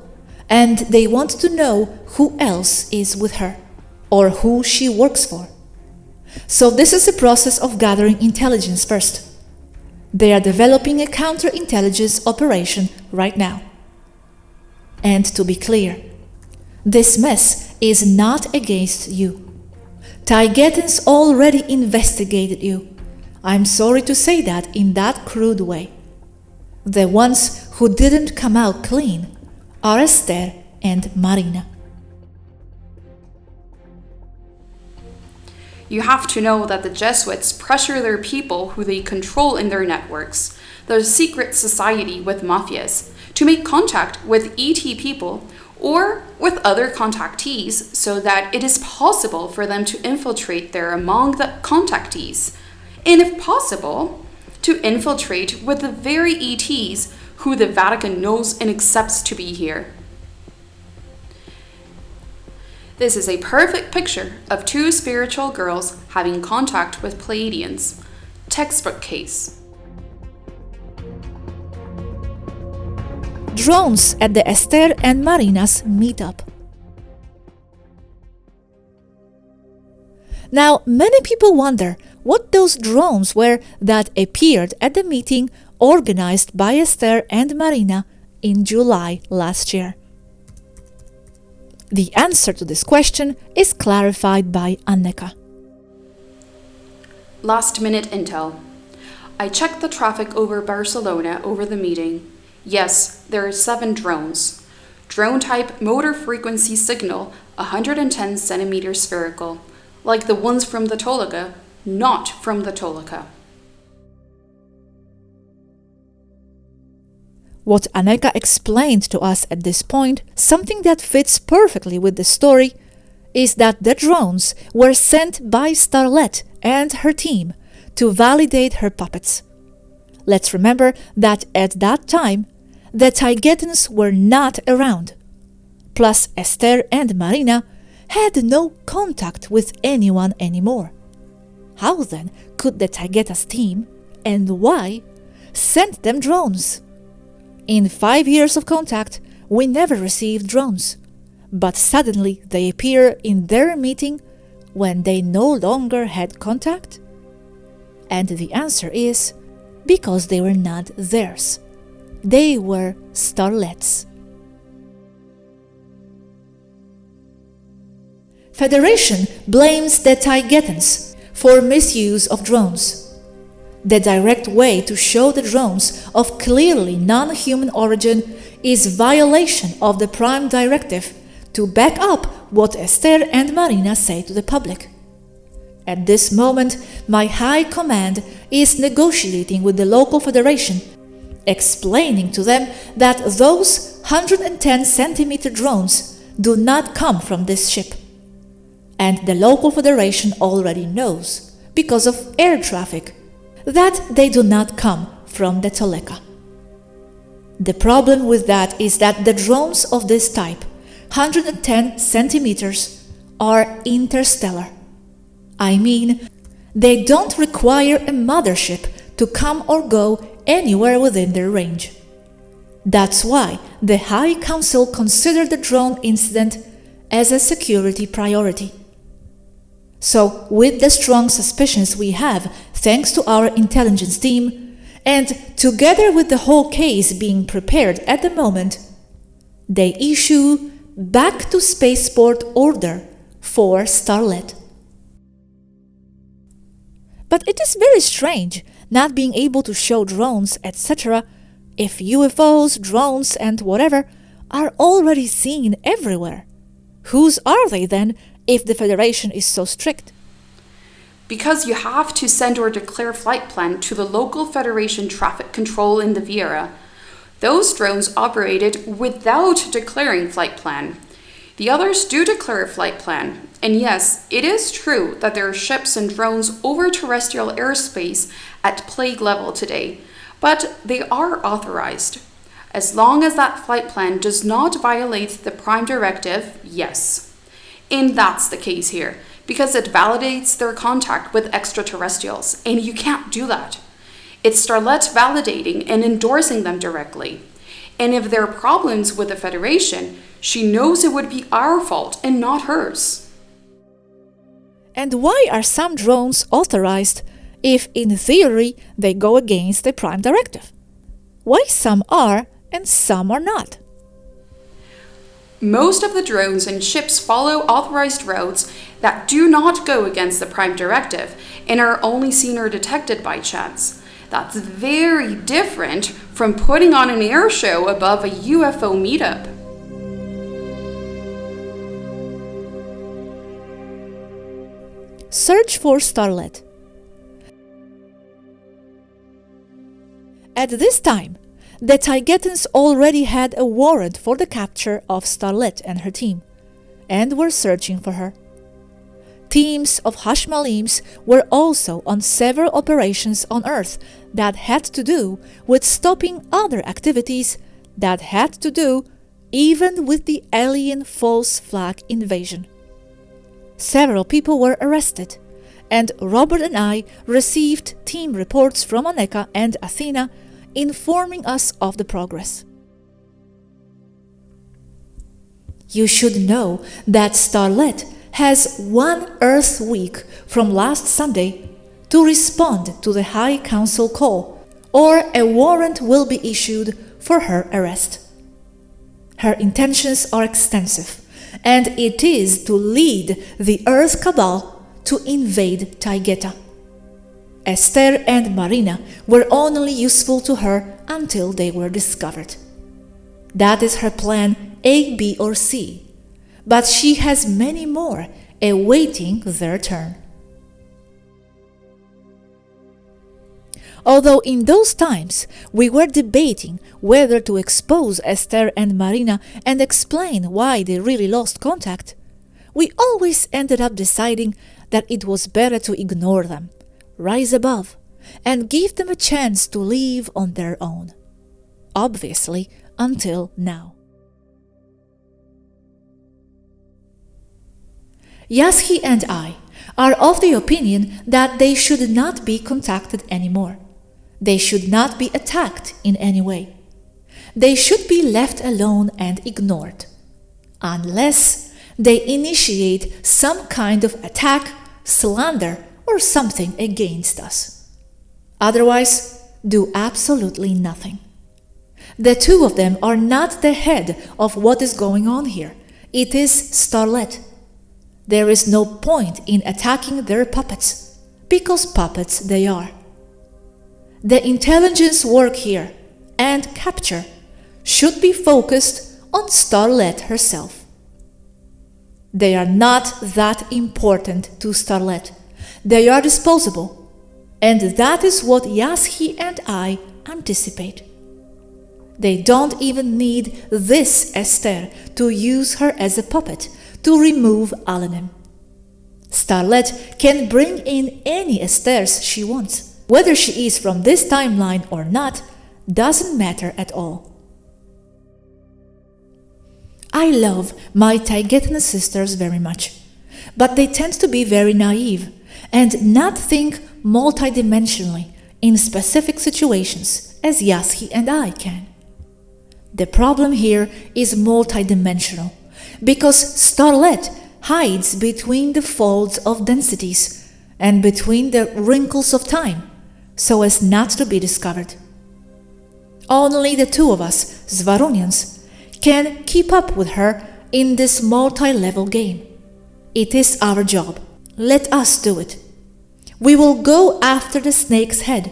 Speaker 2: and they want to know who else is with her or who she works for. So this is a process of gathering intelligence first. They are developing a counterintelligence operation right now. And to be clear, this mess is not against you. Taygetans already investigated you. I'm sorry to say that in that crude way. The ones who didn't come out clean are Esther and Marina.
Speaker 3: You have to know that the Jesuits pressure their people who they control in their networks, their secret society with mafias, to make contact with ET people or with other contactees so that it is possible for them to infiltrate there among the contactees, and if possible, to infiltrate with the very ETs who the Vatican knows and accepts to be here. This is a perfect picture of two spiritual girls having contact with Pleiadians. Textbook case.
Speaker 2: Drones at the Esther and Marina's meetup. Now, many people wonder what those drones were that appeared at the meeting organized by Esther and Marina in July last year. The answer to this question is clarified by Anneka.
Speaker 3: Last minute intel. I checked the traffic over Barcelona over the meeting. Yes, there are 7 drones. Drone type motor frequency signal 110 centimeter spherical, like the ones from the Toleka, not from the Toleka.
Speaker 2: What Anneka explained to us at this point, something that fits perfectly with the story, is that the drones were sent by Starlet and her team to validate her puppets. Let's remember that at that time, the Taygetans were not around. Plus, Esther and Marina had no contact with anyone anymore. How then could the Taygetas team, and why, send them drones? In 5 years of contact, we never received drones. But suddenly they appear in their meeting when they no longer had contact? And the answer is because they were not theirs. They were Starlet's. Federation blames the Taygetans for misuse of drones. The direct way to show the drones of clearly non-human origin is violation of the Prime Directive to back up what Esther and Marina say to the public. At this moment, my High Command is negotiating with the local federation explaining to them that those 110-centimeter drones do not come from this ship. And the local federation already knows, because of air traffic, that they do not come from the Toleka. The problem with that is that the drones of this type, 110 centimeters, are interstellar. I mean, they don't require a mothership to come or go anywhere within their range. That's why the High Council considered the drone incident as a security priority. So, with the strong suspicions we have thanks to our intelligence team, and together with the whole case being prepared at the moment, they issue back to spaceport order for Starlet. But it is very strange not being able to show drones, etc., if UFOs, drones, and whatever are already seen everywhere. Whose are they then, if the Federation is so strict?
Speaker 3: Because you have to send or declare flight plan to the local Federation traffic control in the Viera. Those drones operated without declaring flight plan. The others do declare a flight plan. And yes, it is true that there are ships and drones over terrestrial airspace at plague level today, but they are authorized. As long as that flight plan does not violate the Prime Directive, yes. And that's the case here, because it validates their contact with extraterrestrials, and you can't do that. It's Starlet validating and endorsing them directly. And if there are problems with the Federation, she knows it would be our fault and not hers.
Speaker 2: And why are some drones authorized if, in theory, they go against the Prime Directive? Why some are and some are not?
Speaker 3: Most of the drones and ships follow authorized routes that do not go against the Prime Directive and are only seen or detected by chance. That's very different from putting on an air show above a UFO meetup.
Speaker 2: Search for Starlet. At this time, the Taygetans already had a warrant for the capture of Starlet and her team, and were searching for her. Teams of Hashmalims were also on several operations on Earth that had to do with stopping other activities that had to do even with the alien false flag invasion. Several people were arrested, and Robert and I received team reports from Oneka and Athena informing us of the progress. You should know that Starlet has 1 Earth week from last Sunday to respond to the High Council call, or a warrant will be issued for her arrest. Her intentions are extensive, and it is to lead the Earth Cabal to invade Taygeta. Esther and Marina were only useful to her until they were discovered. That is her plan A, B, or C, but she has many more awaiting their turn. Although in those times we were debating whether to expose Esther and Marina and explain why they really lost contact, we always ended up deciding that it was better to ignore them, rise above, and give them a chance to live on their own. Obviously, until now. Yasky and I are of the opinion that they should not be contacted anymore. They should not be attacked in any way. They should be left alone and ignored, unless they initiate some kind of attack, slander, or something against us. Otherwise, do absolutely nothing. The two of them are not the head of what is going on here. It is Starlet. There is no point in attacking their puppets, because puppets they are. The intelligence work here, and capture, should be focused on Starlet herself. They are not that important to Starlet. They are disposable, and that is what Yasky and I anticipate. They don't even need this Esther to use her as a puppet to remove Alanim. Starlet can bring in any Esthers she wants. Whether she is from this timeline or not doesn't matter at all. I love my Taygetan sisters very much, but they tend to be very naive and not think multidimensionally in specific situations as Yaschi and I can. The problem here is multidimensional because Starlet hides between the folds of densities and between the wrinkles of time so as not to be discovered. Only the two of us, Swaruunians, can keep up with her in this multi-level game. It is our job. Let us do it. We will go after the snake's head,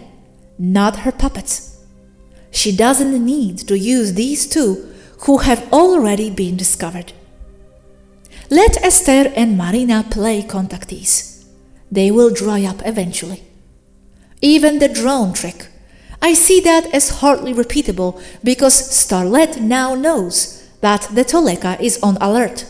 Speaker 2: not her puppets. She doesn't need to use these two who have already been discovered. Let Esther and Marina play contactees. They will dry up eventually. Even the drone trick. I see that as hardly repeatable because Starlet now knows that the Toleka is on alert,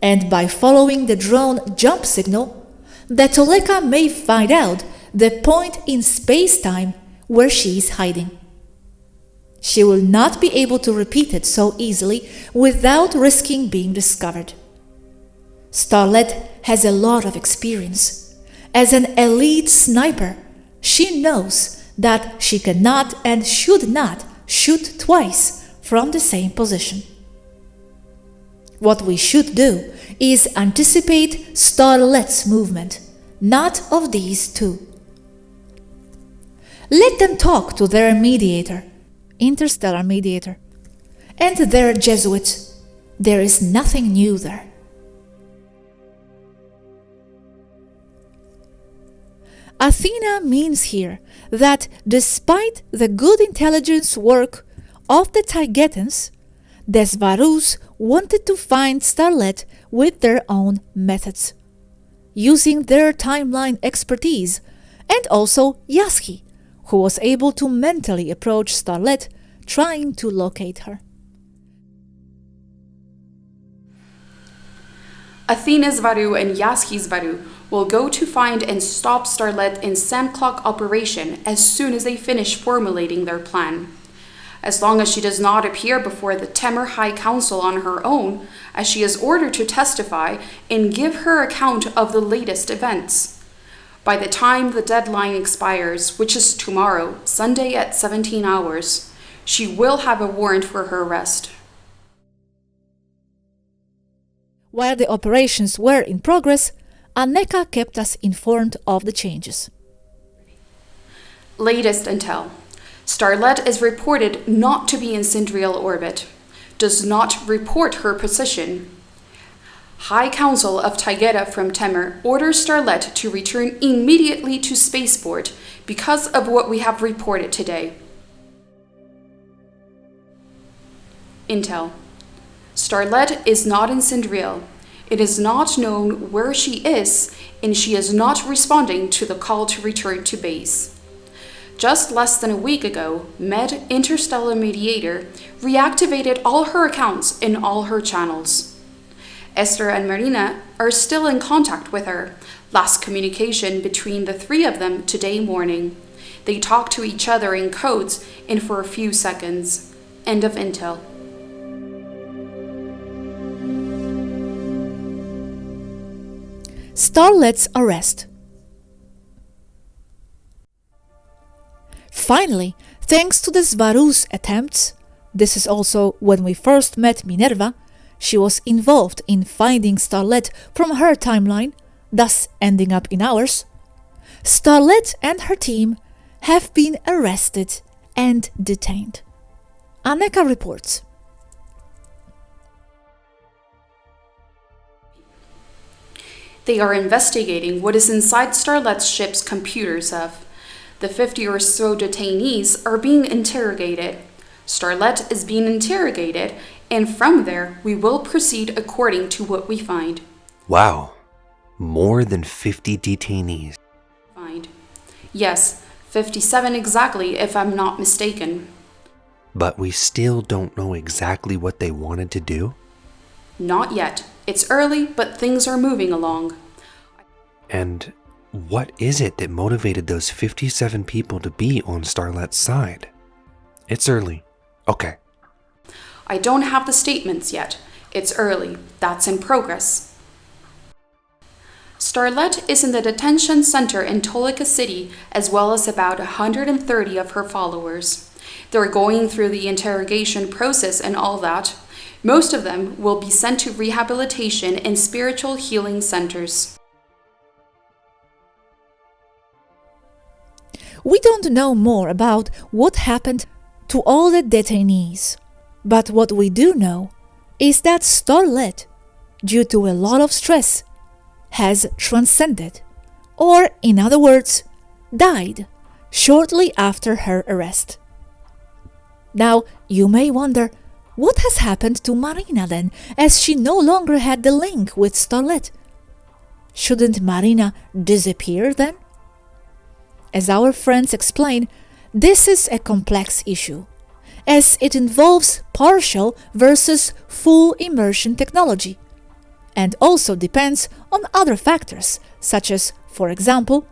Speaker 2: and by following the drone jump signal, the Toleka may find out the point in space-time where she is hiding. She will not be able to repeat it so easily without risking being discovered. Starlet has a lot of experience. As an elite sniper, she knows that she cannot and should not shoot twice from the same position. What we should do is anticipate Starlet's movement, not of these two. Let them talk to their mediator, interstellar mediator, and their Jesuits. There is nothing new there. Athena means here that despite the good intelligence work of the Taygetans, the Swarus wanted to find Starlet with their own methods, using their timeline expertise, and also Yaschi, who was able to mentally approach Starlet, trying to locate her.
Speaker 3: Athena Swaru and Yaschi Swaru will go to find and stop Starlet in Sandclock operation as soon as they finish formulating their plan. As long as she does not appear before the Temer High Council on her own, as she is ordered to testify and give her account of the latest events. By the time the deadline expires, which is tomorrow, Sunday at 17 hours, she will have a warrant for her arrest.
Speaker 2: While the operations were in progress, Anneka kept us informed of the changes.
Speaker 3: Latest intel. Starlet is reported not to be in sidereal orbit. Does not report her position. High Council of Taygeta from Temer orders Starlet to return immediately to spaceport because of what we have reported today. Intel. Starlet is not in sidereal. It is not known where she is, and she is not responding to the call to return to base. Just less than a week ago, Interstellar Mediator reactivated all her accounts in all her channels. Esther and Marina are still in contact with her. Last communication between the three of them today morning. They talk to each other in codes and for a few seconds. End of intel.
Speaker 2: Starlet's arrest. Finally, thanks to the Swaru's attempts, this is also when we first met Minerva, she was involved in finding Starlet from her timeline, thus ending up in ours. Starlet and her team have been arrested and detained. Anneka reports.
Speaker 3: They are investigating what is inside Starlet's ship's computers of. The 50 or so detainees are being interrogated. Starlet is being interrogated, and from there we will proceed according to what we find.
Speaker 4: Wow, more than 50 detainees.
Speaker 3: Yes, 57 exactly if I'm not mistaken.
Speaker 4: but we still don't know exactly what they wanted to do?
Speaker 3: Not yet. It's early, but things are moving along.
Speaker 4: And what is it that motivated those 57 people to be on Starlet's side? It's early. Okay.
Speaker 3: I don't have the statements yet. It's early. That's in progress. Starlet is in the detention center in Toleka City, as well as about 130 of her followers. They're going through the interrogation process and all that. Most of them will be sent to rehabilitation and spiritual healing centers.
Speaker 2: We don't know more about what happened to all the detainees, but what we do know is that Starlet, due to a lot of stress, has transcended, or in other words, died shortly after her arrest. Now, you may wonder, what has happened to Marina then, as she no longer had the link with Starlet? Shouldn't Marina disappear then? As our friends explain, this is a complex issue, as it involves partial versus full immersion technology, and also depends on other factors, such as, for example,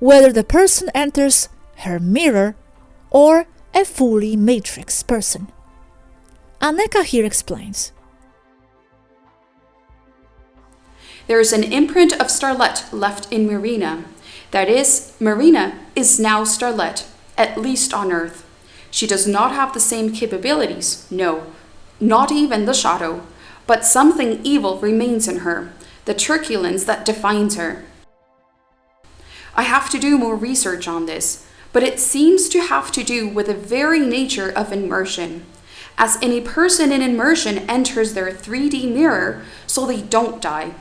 Speaker 2: whether the person enters her mirror or a fully matrix person. Aneka here explains.
Speaker 3: There is an imprint of Starlet left in Marina. That is, Marina is now Starlet, at least on Earth. She does not have the same capabilities, no, not even the shadow, but something evil remains in her, the turbulence that defines her. I have to do more research on this, but it seems to have to do with the very nature of immersion, as any person in immersion enters their 3D mirror so they don't die,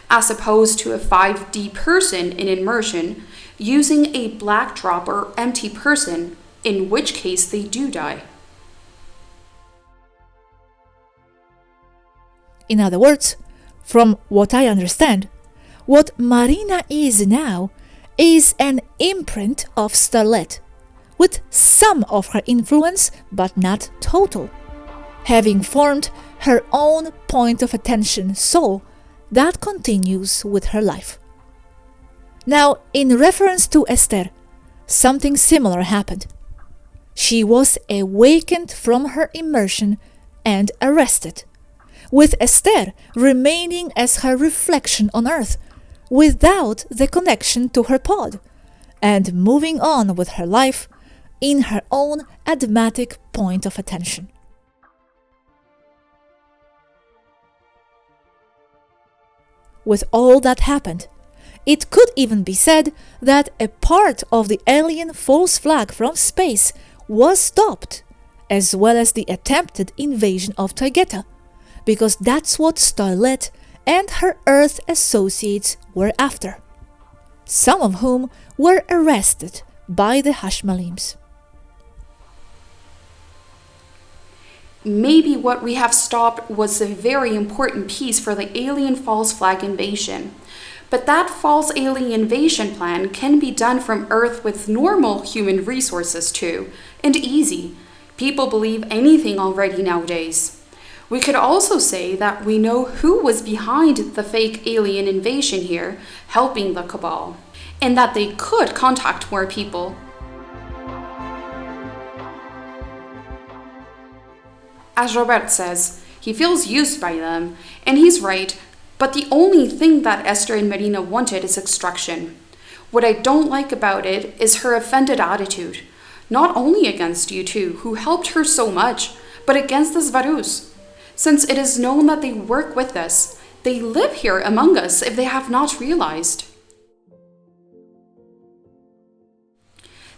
Speaker 3: as opposed to a 5D person in immersion using a black drop or empty person, in which case they do die.
Speaker 2: In other words, from what I understand, what Marina is now is an imprint of Starlet, with some of her influence but not total, having formed her own point of attention soul that continues with her life. Now, in reference to Esther, something similar happened. She was awakened from her immersion and arrested, with Esther remaining as her reflection on Earth, without the connection to her pod, and moving on with her life in her own admatic point of attention. With all that happened, it could even be said that a part of the alien false flag from space was stopped, as well as the attempted invasion of Taygeta, because that's what Starlet and her Earth associates were after, some of whom were arrested by the Hashmalims.
Speaker 3: Maybe what we have stopped was a very important piece for the alien false flag invasion. But that false alien invasion plan can be done from Earth with normal human resources too, and easy. People believe anything already nowadays. We could also say that we know who was behind the fake alien invasion here, helping the Cabal, and that they could contact more people. As Robert says, he feels used by them, and he's right, but the only thing that Esther and Marina wanted is extraction. What I don't like about it is her offended attitude, not only against you two, who helped her so much, but against the Svarus. Since it is known that they work with us, they live here among us if they have not realized.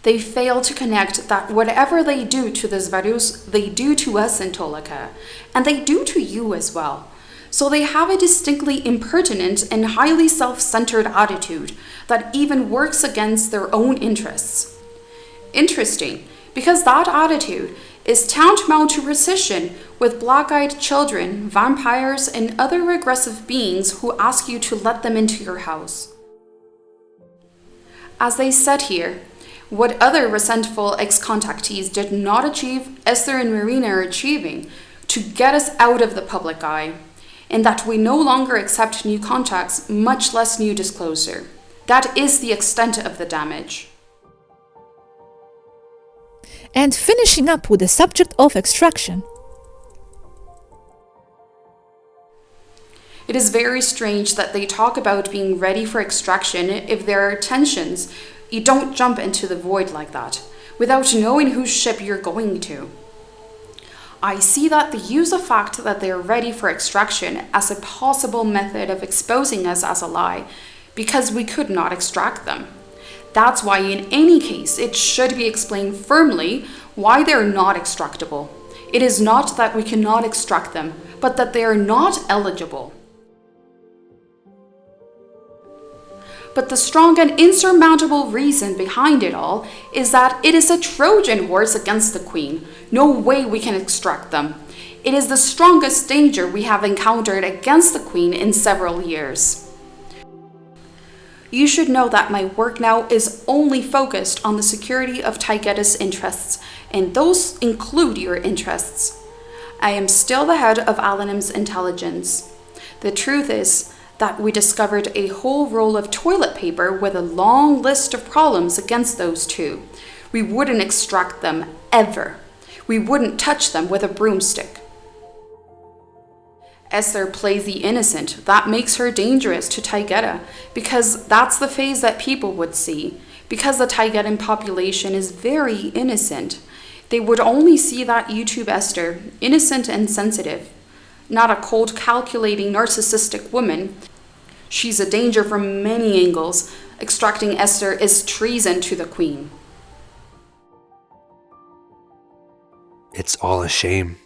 Speaker 3: They fail to connect that whatever they do to the Svarus, they do to us in Toleka, and they do to you as well. So they have a distinctly impertinent and highly self-centered attitude that even works against their own interests. Interesting, because that attitude is tantamount to precision with black-eyed children, vampires, and other regressive beings who ask you to let them into your house. As they said here, What other resentful ex-contactees did not achieve, Esther and Marina are achieving to get us out of the public eye, and that we no longer accept new contacts, much less new disclosure. That is the extent of the damage.
Speaker 2: And finishing up with the subject of extraction.
Speaker 3: It is very strange that they talk about being ready for extraction. If there are tensions, you don't jump into the void like that, without knowing whose ship you're going to. I see that they use the fact that they are ready for extraction as a possible method of exposing us as a lie, because we could not extract them. That's why in any case, it should be explained firmly why they're not extractable. It is not that we cannot extract them, but that they are not eligible. But the strong and insurmountable reason behind it all is that it is a Trojan horse against the Queen. No way we can extract them. It is the strongest danger we have encountered against the Queen in several years. You should know that my work now is only focused on the security of Taygetus' interests, and those include your interests. I am still the head of Alanim's intelligence. The truth is that we discovered a whole roll of toilet paper with a long list of problems against those two. We wouldn't extract them, ever. We wouldn't touch them with a broomstick. Esther plays the innocent. That makes her dangerous to Taygeta, because that's the phase that people would see. Because the Taygetan population is very innocent, they would only see that YouTube Esther, innocent and sensitive, not a cold, calculating, narcissistic woman. She's a danger from many angles. Extracting Esther is treason to the Queen.
Speaker 4: It's all a shame.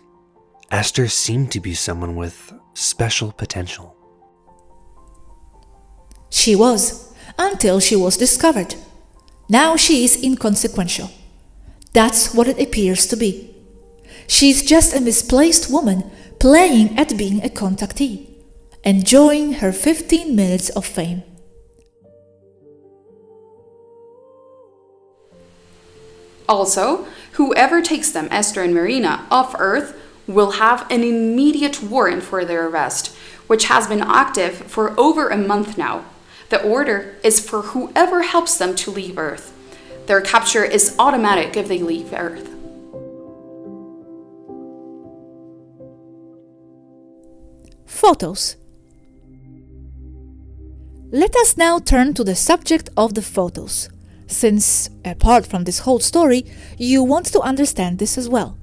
Speaker 4: Esther seemed to be someone with special potential.
Speaker 2: She was, until she was discovered. Now she is inconsequential. That's what it appears to be. She's just a misplaced woman playing at being a contactee, enjoying her 15 minutes of fame.
Speaker 3: Also, whoever takes them, Esther and Marina, off Earth will have an immediate warrant for their arrest, which has been active for over a month now. The order is for whoever helps them to leave Earth. Their capture is automatic if they leave Earth.
Speaker 2: Photos. Let us now turn to the subject of the photos, since, apart from this whole story, you want to understand this as well.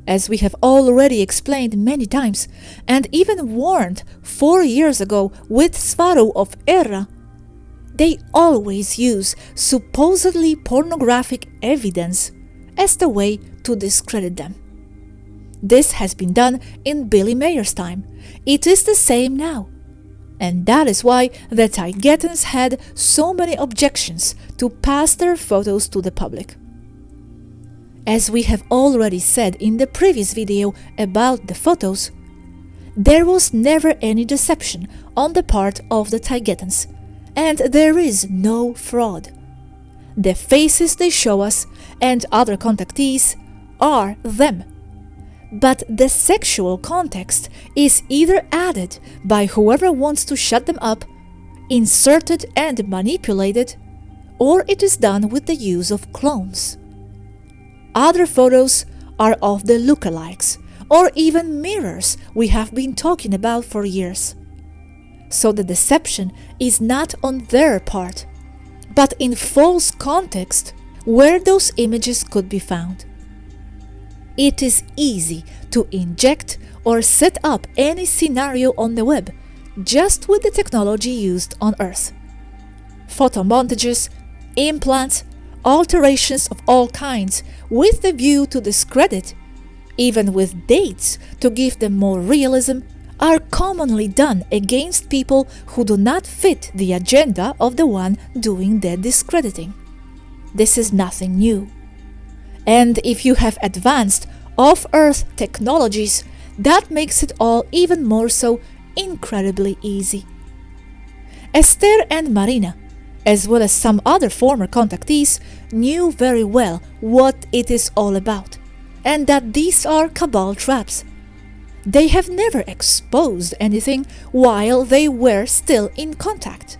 Speaker 2: As we have already explained many times, and even warned 4 years ago with Swaru of Erra, they always use supposedly pornographic evidence as the way to discredit them. This has been done in Billy Mayer's time. It is the same now. And that is why the Taygetans had so many objections to pass their photos to the public. As we have already said in the previous video about the photos, there was never any deception on the part of the Taygetans, and there is no fraud. The faces they show us and other contactees are them. But the sexual context is either added by whoever wants to shut them up, inserted and manipulated, or it is done with the use of clones. Other photos are of the lookalikes, or even mirrors we have been talking about for years. So the deception is not on their part, but in false context where those images could be found. It is easy to inject or set up any scenario on the web just with the technology used on Earth. Photo montages, implants, alterations of all kinds with the view to discredit, even with dates to give them more realism, are commonly done against people who do not fit the agenda of the one doing the discrediting. This is nothing new. And if you have advanced off-Earth technologies, that makes it all even more so incredibly easy. Esther and Marina as well as some other former contactees, knew very well what it is all about, and that these are cabal traps. They have never exposed anything while they were still in contact.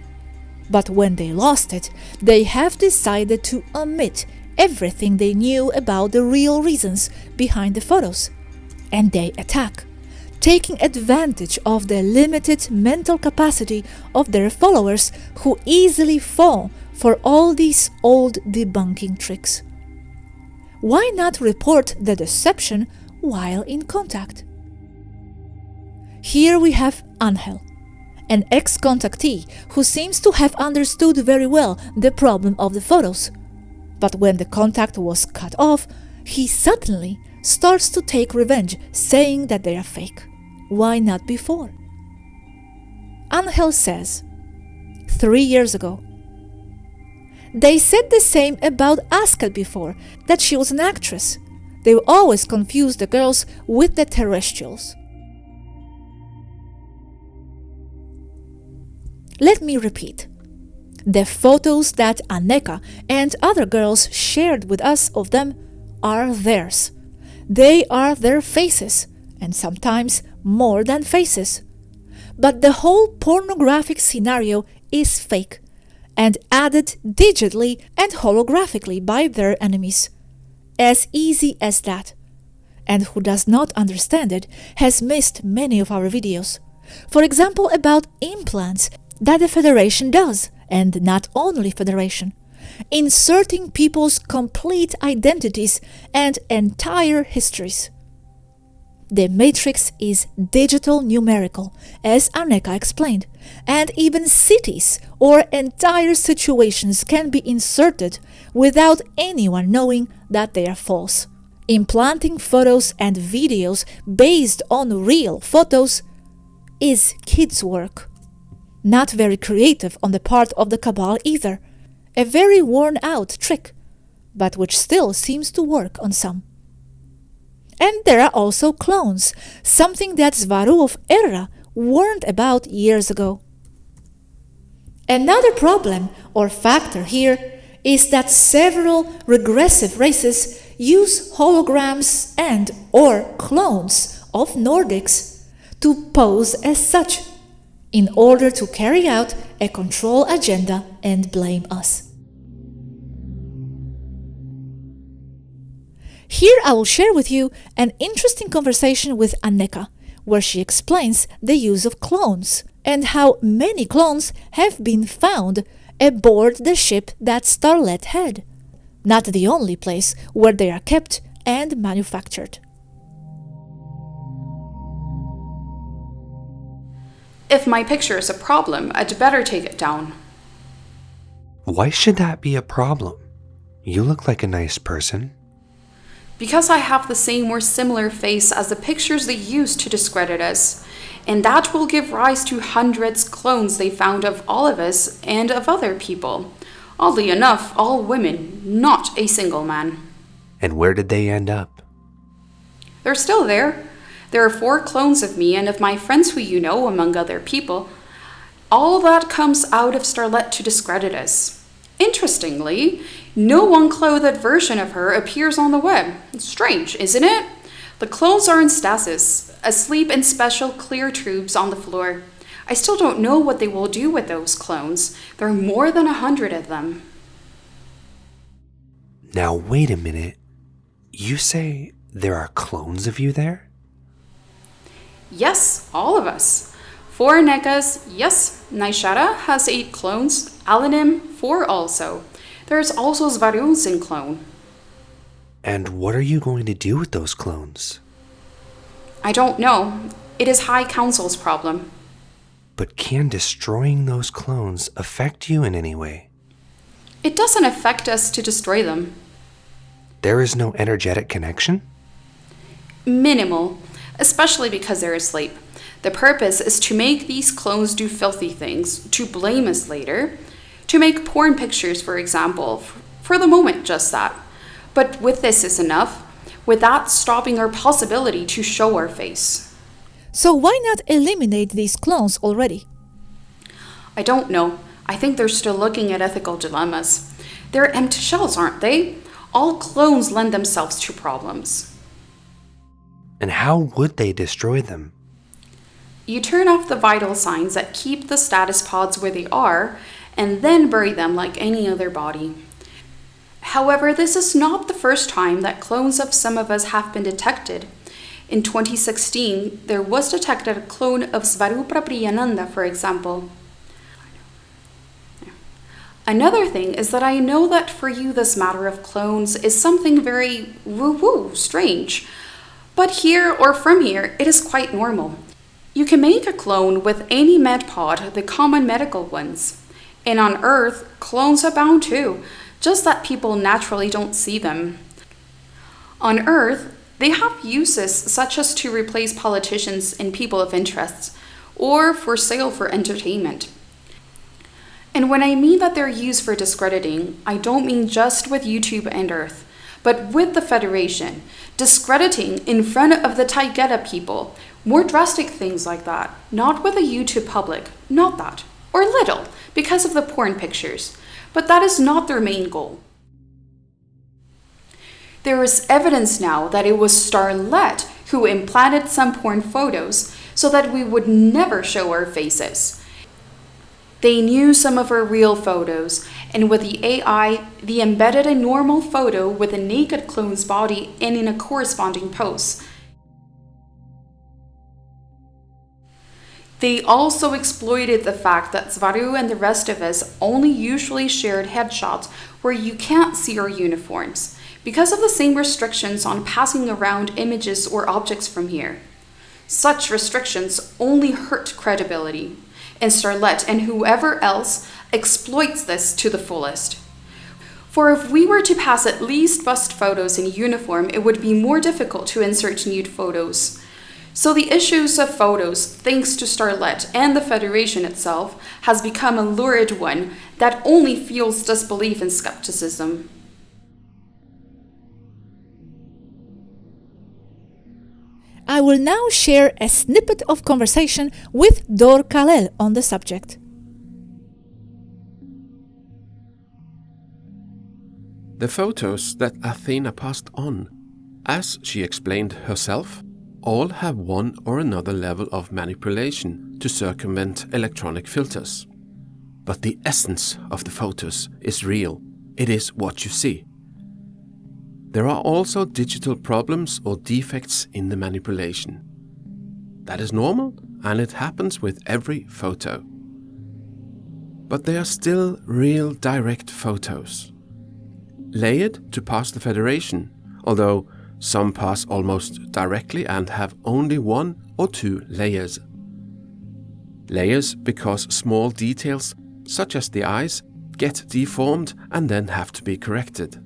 Speaker 2: But when they lost it, they have decided to omit everything they knew about the real reasons behind the photos. And they attack, taking advantage of the limited mental capacity of their followers who easily fall for all these old debunking tricks. Why not report the deception while in contact? Here we have Angel, an ex-contactee who seems to have understood very well the problem of the photos. But when the contact was cut off, he suddenly starts to take revenge, saying that they are fake. Why not before? Angel says, 3 years ago. They said the same about Aska before, that she was an actress. They always confused the girls with the terrestrials. Let me repeat. The photos that Aneka and other girls shared with us of them are theirs. They are their faces, and sometimes more than faces. But the whole pornographic scenario is fake, and added digitally and holographically by their enemies. As easy as that. And who does not understand it has missed many of our videos. For example, about implants that the Federation does, and not only Federation, inserting people's complete identities and entire histories. The matrix is digital numerical, as Aneka explained, and even cities or entire situations can be inserted without anyone knowing that they are false. Implanting photos and videos based on real photos is kids' work. Not very creative on the part of the cabal either. A very worn-out trick, but which still seems to work on some. And there are also clones, something that Swaru of Erra warned about years ago. Another problem or factor here is that several regressive races use holograms and or clones of Nordics to pose as such, in order to carry out a control agenda and blame us. Here I will share with you an interesting conversation with Aneka, where she explains the use of clones and how many clones have been found aboard the ship that Starlet had, not the only place where they are kept and manufactured.
Speaker 3: If my picture is a problem, I'd better take it down.
Speaker 4: Why should that be a problem? You look like a nice person.
Speaker 3: Because I have the same or similar face as the pictures they use to discredit us, and that will give rise to hundreds clones they found of all of us and of other people. Oddly enough, all women, not a single man.
Speaker 4: And where did they end up?
Speaker 3: They're still there. There are 4 clones of me and of my friends who you know, among other people. All that comes out of Starlet to discredit us. Interestingly, no unclothed version of her appears on the web. Strange, isn't it? The clones are in stasis, asleep in special clear tubes on the floor. I still don't know what they will do with those clones. There are more than 100 of them.
Speaker 4: Now wait a minute. You say there are clones of you there?
Speaker 3: Yes, all of us. 4 Nekas, yes. Naishara has 8 clones. Alanim, 4 also. There's also Swaru's in clone.
Speaker 4: And what are you going to do with those clones?
Speaker 3: I don't know. It is High Council's problem.
Speaker 4: But can destroying those clones affect you in any way?
Speaker 3: It doesn't affect us to destroy them.
Speaker 4: There is no energetic connection?
Speaker 3: Minimal, especially because they're asleep. The purpose is to make these clones do filthy things, to blame us later, to make porn pictures, for example. For the moment, just that. But with this is enough, without stopping our possibility to show our face.
Speaker 2: So why not eliminate these clones already?
Speaker 3: I don't know. I think they're still looking at ethical dilemmas. They're empty shells, aren't they? All clones lend themselves to problems.
Speaker 4: And how would they destroy them?
Speaker 3: You turn off the vital signs that keep the status pods where they are, and then bury them like any other body. However, this is not the first time that clones of some of us have been detected. In 2016, there was detected a clone of Swaruunians, for example. Another thing is that I know that for you this matter of clones is something very woo-woo, strange. But here or from here, it is quite normal. You can make a clone with any medpod, the common medical ones. And on Earth, clones abound too, just that people naturally don't see them. On Earth, they have uses such as to replace politicians and people of interest, or for sale for entertainment. And when I mean that they're used for discrediting, I don't mean just with YouTube and Earth, but with the Federation, discrediting in front of the Taygeta people, more drastic things like that, not with a YouTube public, not that, or little, because of the porn pictures, but that is not their main goal. There is evidence now that it was Starlet who implanted some porn photos so that we would never show our faces. They knew some of our real photos, and with the AI, they embedded a normal photo with a naked clone's body and in a corresponding pose. They also exploited the fact that Swaru and the rest of us only usually shared headshots where you can't see our uniforms, because of the same restrictions on passing around images or objects from here. Such restrictions only hurt credibility, and Starlet and whoever else exploits this to the fullest. For if we were to pass at least bust photos in uniform, it would be more difficult to insert nude photos. So the issues of photos, thanks to Starlet and the Federation itself, has become a lurid one that only fuels disbelief and skepticism.
Speaker 2: I will now share a snippet of conversation with Dor Kalel on the subject.
Speaker 5: The photos that Athena passed on, as she explained herself, all have one or another level of manipulation to circumvent electronic filters. But the essence of the photos is real. It is what you see. There are also digital problems or defects in the manipulation. That is normal, and it happens with every photo. But they are still real direct photos. Layered to pass the Federation, although some pass almost directly and have only one or two layers. Layers because small details, such as the eyes, get deformed and then have to be corrected.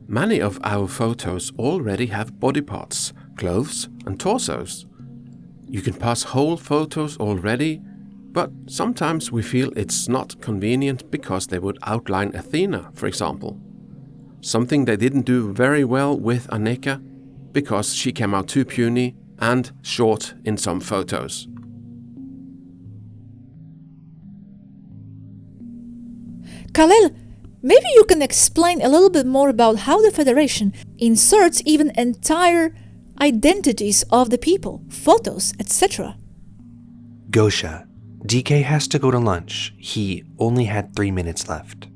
Speaker 5: Many of our photos already have body parts, clothes and torsos. You can pass whole photos already, but sometimes we feel it's not convenient because they would outline Athena, for example. Something they didn't do very well with Aneka, because she came out too puny and short in some photos.
Speaker 2: Kalel, maybe you can explain a little bit more about how the Federation inserts even entire identities of the people, photos, etc.
Speaker 4: Gosha, DK has to go to lunch. He only had 3 minutes left.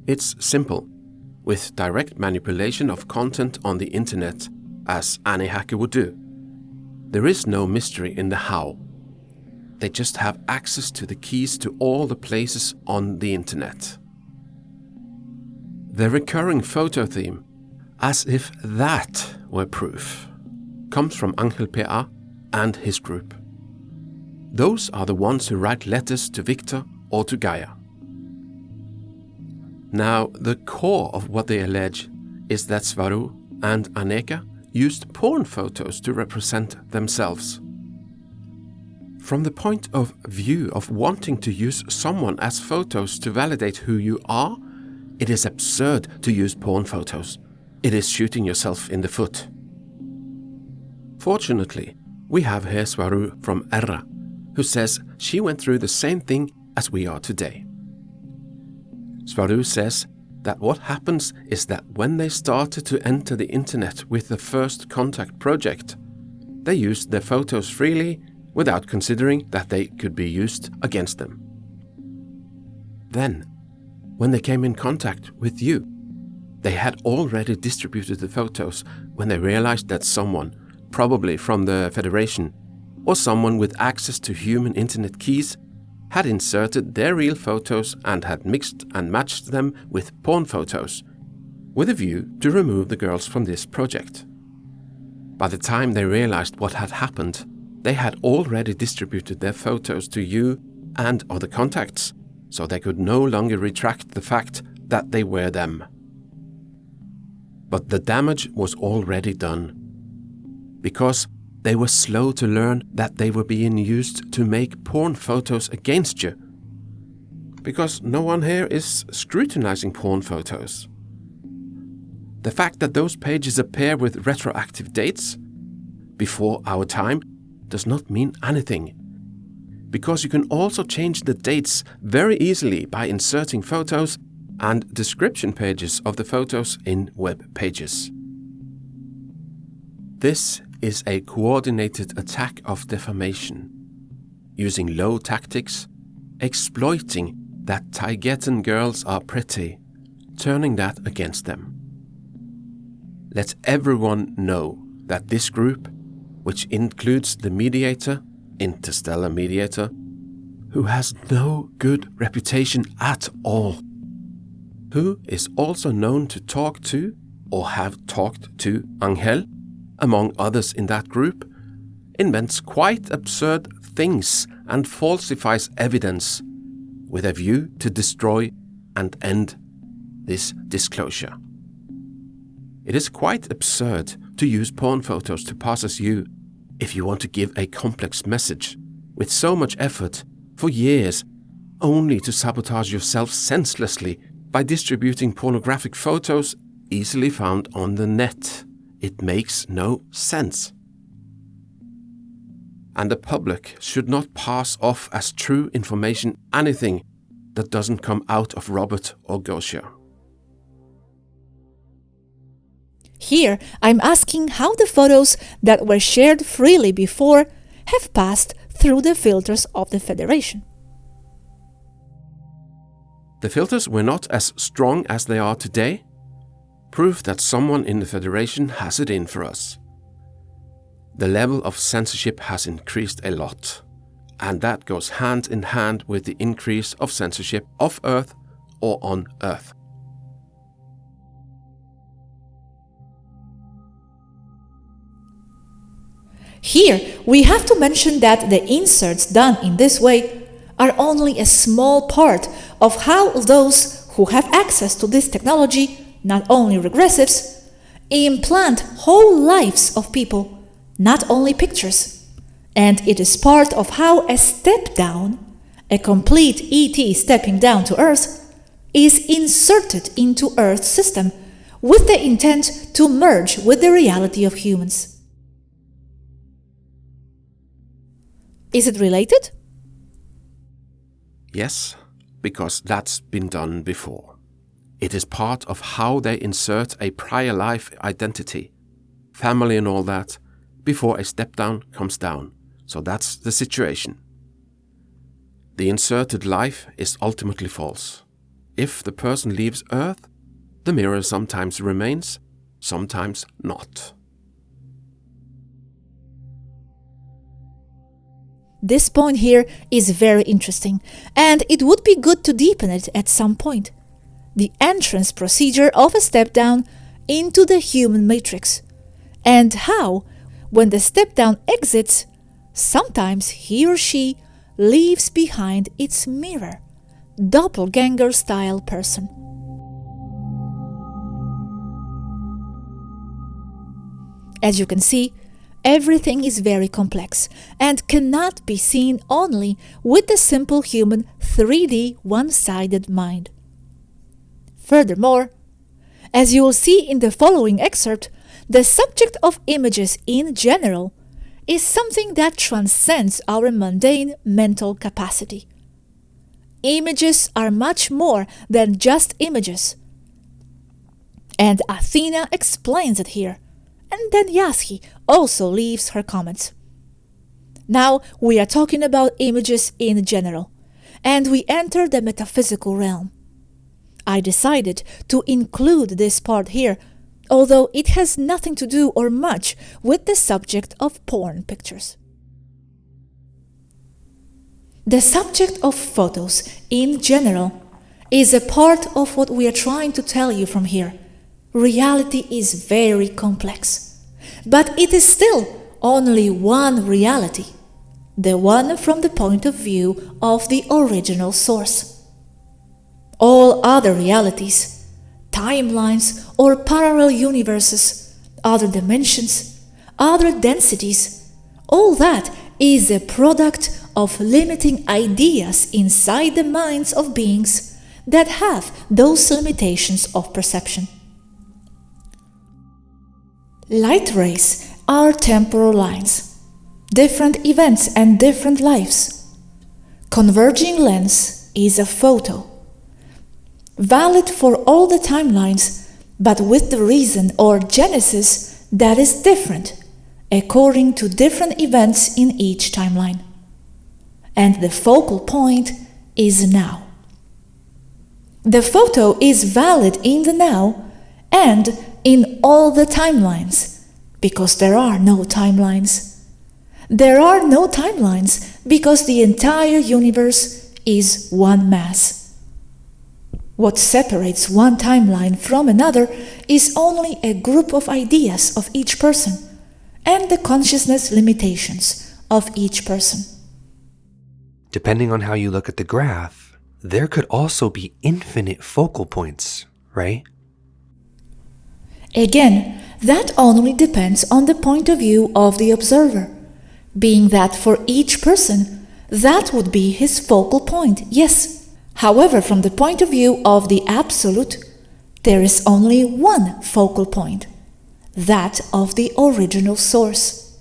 Speaker 5: It's simple. With direct manipulation of content on the internet, as any hacker would do. There is no mystery in the how. They just have access to the keys to all the places on the internet. The recurring photo theme, as if that were proof, comes from Angel PA and his group. Those are the ones who write letters to Victor or to Gaia. Now, the core of what they allege is that Swaru and Aneka used porn photos to represent themselves. From the point of view of wanting to use someone as photos to validate who you are, it is absurd to use porn photos. It is shooting yourself in the foot. Fortunately, we have here Swaru from Erra, who says she went through the same thing as we are today. Swaru says that what happens is that when they started to enter the internet with the First Contact project, they used their photos freely without considering that they could be used against them. Then, when they came in contact with you, they had already distributed the photos when they realized that someone, probably from the Federation, or someone with access to human internet keys, had inserted their real photos and had mixed and matched them with porn photos, with a view to remove the girls from this project. By the time they realized what had happened, they had already distributed their photos to you and other contacts, so they could no longer retract the fact that they were them. But the damage was already done, because they were slow to learn that they were being used to make porn photos against you. Because no one here is scrutinizing porn photos. The fact that those pages appear with retroactive dates, before our time, does not mean anything. Because you can also change the dates very easily by inserting photos and description pages of the photos in web pages. This is a coordinated attack of defamation, using low tactics, exploiting that Taygetan girls are pretty, turning that against them. Let everyone know that this group, which includes the mediator, interstellar mediator, who has no good reputation at all, who is also known to talk to or have talked to Angel, among others in that group, invents quite absurd things and falsifies evidence with a view to destroy and end this disclosure. It is quite absurd to use porn photos to pass as you if you want to give a complex message with so much effort for years, only to sabotage yourself senselessly by distributing pornographic photos easily found on the net. It makes no sense. And the public should not pass off as true information anything that doesn't come out of Robert or Gosia.
Speaker 2: Here, I'm asking how the photos that were shared freely before have passed through the filters of the Federation.
Speaker 5: The filters were not as strong as they are today. Proof that someone in the Federation has it in for us. The level of censorship has increased a lot, and that goes hand in hand with the increase of censorship off Earth or on Earth.
Speaker 2: Here, we have to mention that the inserts done in this way are only a small part of how those who have access to this technology, not only regressives, implant whole lives of people, not only pictures. And it is part of how a step down, a complete ET stepping down to Earth, is inserted into Earth's system with the intent to merge with the reality of humans. Is it related?
Speaker 5: Yes, because that's been done before. It is part of how they insert a prior life identity, family and all that, before a step down comes down. So that's the situation. The inserted life is ultimately false. If the person leaves Earth, the mirror sometimes remains, sometimes not.
Speaker 2: This point here is very interesting, and it would be good to deepen it at some point. The entrance procedure of a step down into the human matrix, and how, when the step down exits, sometimes he or she leaves behind its mirror, doppelganger-style person. As you can see, everything is very complex and cannot be seen only with the simple human 3D one-sided mind. Furthermore, as you will see in the following excerpt, the subject of images in general is something that transcends our mundane mental capacity. Images are much more than just images. And Athena explains it here. And then Yaski also leaves her comments. Now we are talking about images in general, and we enter the metaphysical realm. I decided to include this part here, although it has nothing to do or much with the subject of porn pictures. The subject of photos in general is a part of what we are trying to tell you from here. Reality is very complex, but it is still only one reality, the one from the point of view of the original source. All other realities, timelines or parallel universes, other dimensions, other densities, all that is a product of limiting ideas inside the minds of beings that have those limitations of perception. Light rays are temporal lines, different events and different lives. Converging lens is a photo, valid for all the timelines, but with the reason or genesis that is different according to different events in each timeline. And the focal point is now. The photo is valid in the now and in all the timelines, because there are no timelines. There are no timelines because the entire universe is one mass. What separates one timeline from another is only a group of ideas of each person and the consciousness limitations of each person.
Speaker 4: Depending on how you look at the graph, there could also be infinite focal points, right?
Speaker 2: Again, that only depends on the point of view of the observer, being that for each person, that would be his focal point, yes. However, from the point of view of the Absolute, there is only one focal point, that of the original source.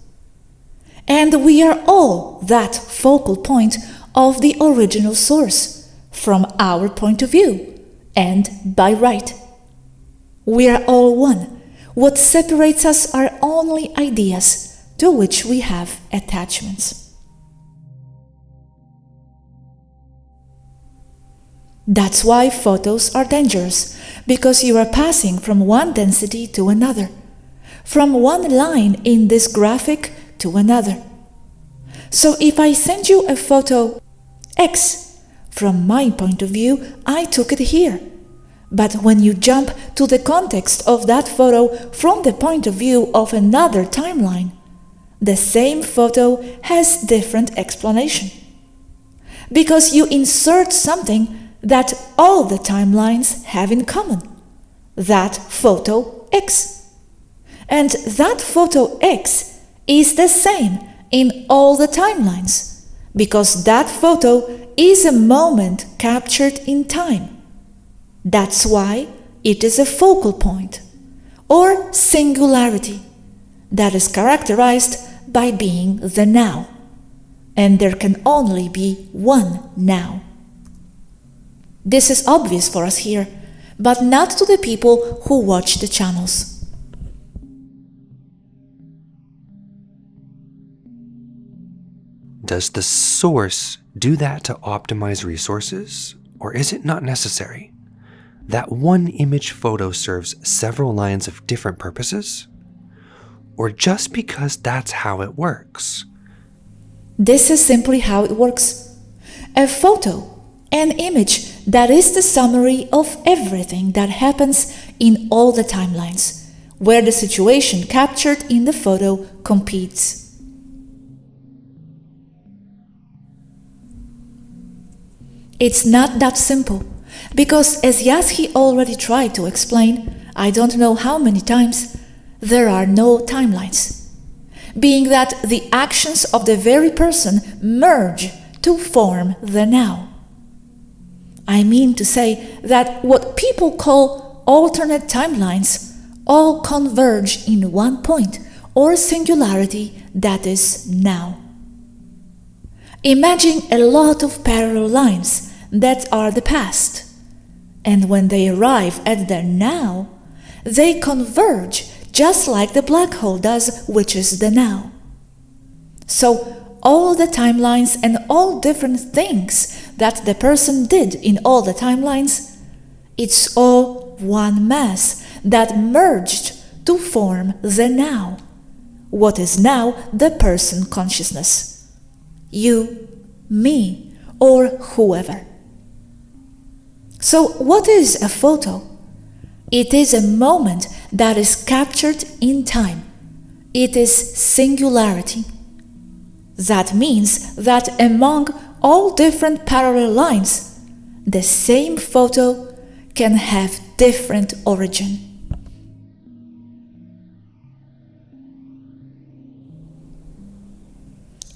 Speaker 2: And we are all that focal point of the original source, from our point of view, and by right. We are all one. What separates us are only ideas to which we have attachments. That's why photos are dangerous, because you are passing from one density to another, from one line in this graphic to another. So if I send you a photo X, from my point of view, I took it here. But when you jump to the context of that photo from the point of view of another timeline, the same photo has different explanation. Because you insert something that all the timelines have in common, that photo X. And that photo X is the same in all the timelines, because that photo is a moment captured in time. That's why it is a focal point, or singularity, that is characterized by being the now, and there can only be one now. This is obvious for us here, but not to the people who watch the channels.
Speaker 4: Does the source do that to optimize resources, or is it not necessary? That one image photo serves several lines of different purposes? Or just because that's how it works?
Speaker 2: This is simply how it works. A photo, an image that is the summary of everything that happens in all the timelines, where the situation captured in the photo competes. It's not that simple, because as Yaski already tried to explain, I don't know how many times, there are no timelines, being that the actions of the very person merge to form the now. I mean to say that what people call alternate timelines all converge in one point or singularity that is now. Imagine a lot of parallel lines that are the past. And when they arrive at the now, they converge just like the black hole does, which is the now. So all the timelines and all different things that the person did in all the timelines, it's all one mass that merged to form the now. What is now the person consciousness? You, me, or whoever. So what is a photo? It is a moment that is captured in time. It is singularity. That means that among all different parallel lines, the same photo can have different origin.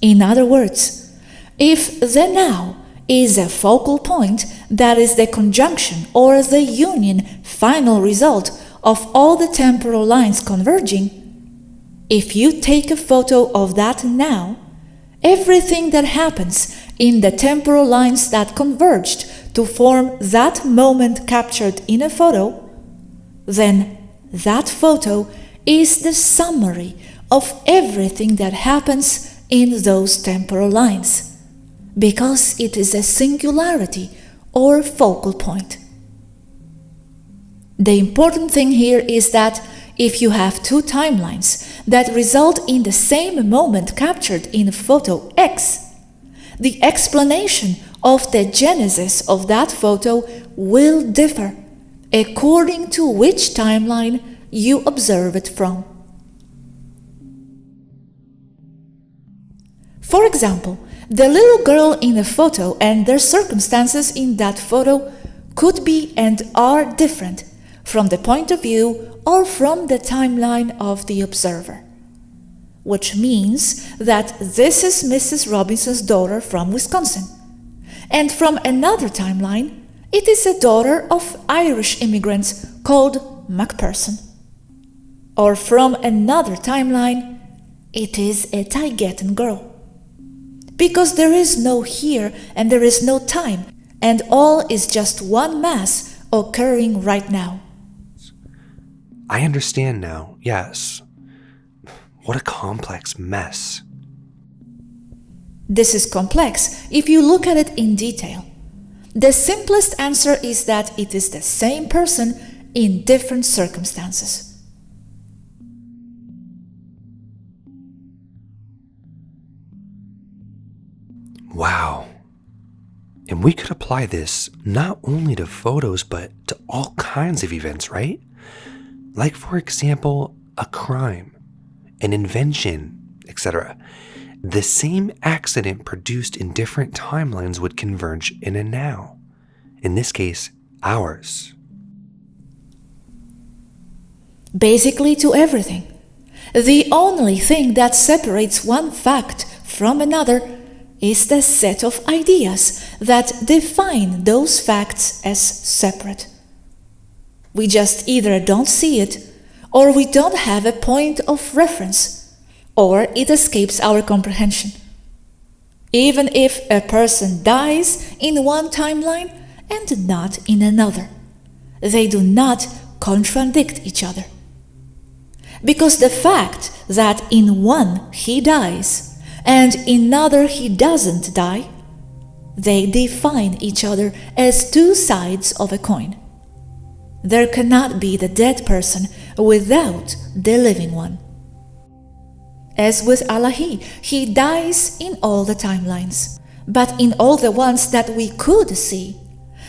Speaker 2: In other words, if the now is a focal point that is the conjunction or the union final result of all the temporal lines converging, if you take a photo of that now, everything that happens in the temporal lines that converged to form that moment captured in a photo, then that photo is the summary of everything that happens in those temporal lines, because it is a singularity or focal point. The important thing here is that if you have two timelines that result in the same moment captured in photo X, the explanation of the genesis of that photo will differ according to which timeline you observe it from. For example, the little girl in the photo and their circumstances in that photo could be and are different from the point of view or from the timeline of the observer. Which means that this is Mrs. Robinson's daughter from Wisconsin. And from another timeline, it is a daughter of Irish immigrants called MacPherson. Or from another timeline, it is a Taygetan girl. Because there is no here and there is no time, and all is just one mass occurring right now.
Speaker 4: I understand now, yes. What a complex mess.
Speaker 2: This is complex if you look at it in detail. The simplest answer is that it is the same person in different circumstances.
Speaker 4: Wow. And we could apply this not only to photos, but to all kinds of events, right? Like, for example, a crime, an invention, etc. The same accident produced in different timelines would converge in a now. In this case, ours.
Speaker 2: Basically to everything. The only thing that separates one fact from another is the set of ideas that define those facts as separate. We just either don't see it, or we don't have a point of reference, or it escapes our comprehension. Even if a person dies in one timeline and not in another, they do not contradict each other. Because the fact that in one he dies and in another he doesn't die, they define each other as two sides of a coin. There cannot be the dead person without the living one. As with Allahi, he dies in all the timelines, but in all the ones that we could see,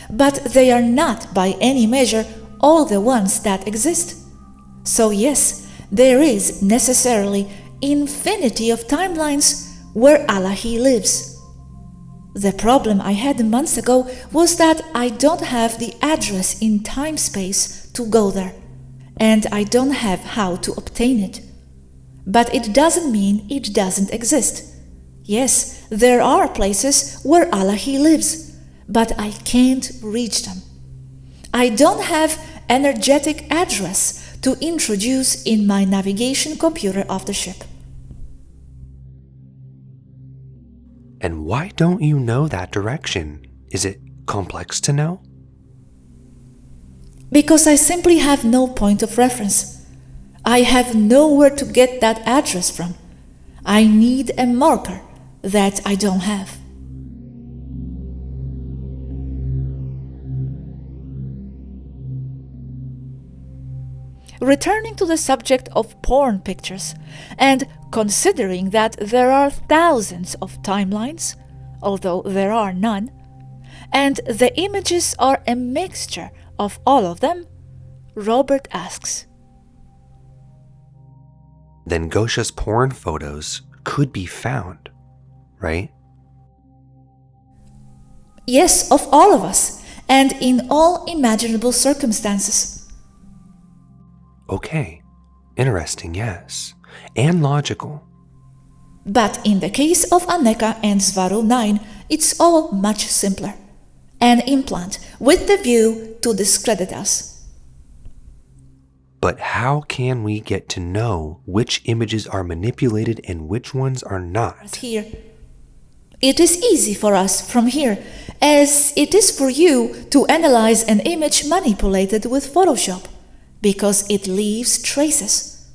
Speaker 2: but they are not by any measure all the ones that exist. So yes, there is necessarily infinity of timelines where Allahi lives. The problem I had months ago was that I don't have the address in time-space to go there, and I don't have how to obtain it. But it doesn't mean it doesn't exist. Yes, there are places where Allahi lives, but I can't reach them. I don't have energetic address to introduce in my navigation computer of the ship.
Speaker 4: And why don't you know that direction? Is it complex to know?
Speaker 2: Because I simply have no point of reference. I have nowhere to get that address from. I need a marker that I don't have. Returning to the subject of porn pictures, and considering that there are thousands of timelines, although there are none, and the images are a mixture of all of them, Robert asks,
Speaker 4: Then Gosha's porn photos could be found, right?
Speaker 2: Yes, of all of us, and in all imaginable circumstances.
Speaker 4: Okay, interesting, yes, and logical.
Speaker 2: But in the case of Anneka and Swaruunyan, it's all much simpler. An implant with the view to discredit us.
Speaker 4: But how can we get to know which images are manipulated and which ones are not?
Speaker 2: Here, it is easy for us from here, as it is for you to analyze an image manipulated with Photoshop, because it leaves traces.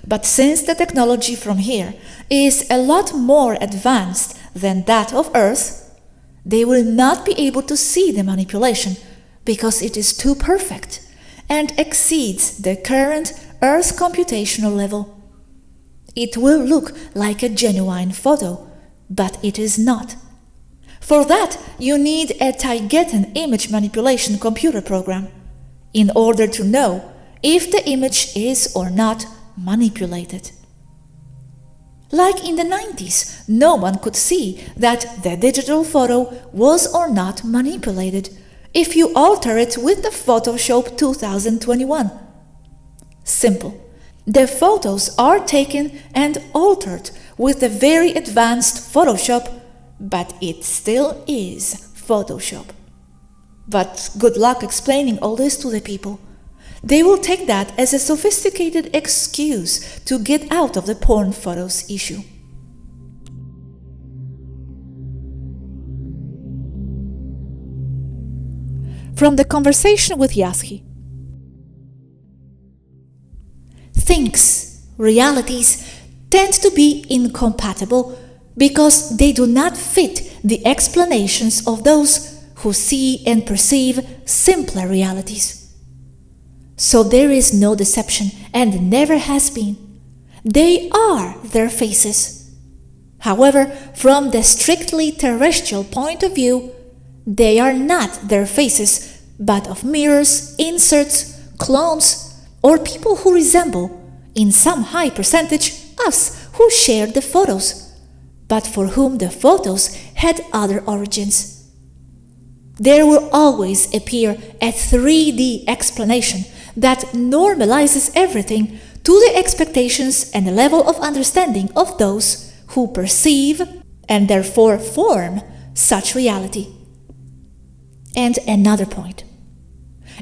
Speaker 2: But since the technology from here is a lot more advanced than that of Earth, they will not be able to see the manipulation because it is too perfect and exceeds the current Earth computational level. It will look like a genuine photo, but it is not. For that, you need a Taygetan image manipulation computer program in order to know if the image is or not manipulated. Like in the 90s, no one could see that the digital photo was or not manipulated if you alter it with the Photoshop 2021. Simple. The photos are taken and altered with the very advanced Photoshop, but it still is Photoshop. But good luck explaining all this to the people. They will take that as a sophisticated excuse to get out of the porn photos issue. From the conversation with Yaski. Things, realities, tend to be incompatible because they do not fit the explanations of those who see and perceive simpler realities. So there is no deception and never has been. They are their faces. However, from the strictly terrestrial point of view, they are not their faces, but of mirrors, inserts, clones, or people who resemble, in some high percentage, us who shared the photos, but for whom the photos had other origins. There will always appear a 3D explanation that normalizes everything to the expectations and the level of understanding of those who perceive and therefore form such reality. And another point.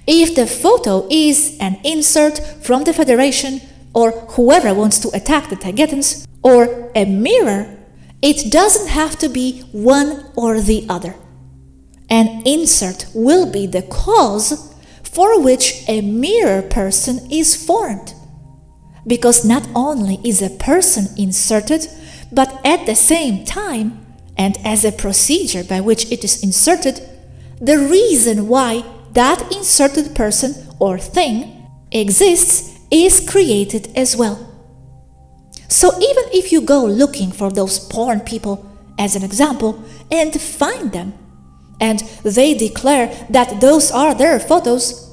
Speaker 2: If the photo is an insert from the Federation or whoever wants to attack the Taygetans or a mirror, it doesn't have to be one or the other. An insert will be the cause for which a mirror person is formed. Because not only is a person inserted, but at the same time, and as a procedure by which it is inserted, the reason why that inserted person or thing exists is created as well. So even if you go looking for those porn people, as an example, and find them, and they declare that those are their photos,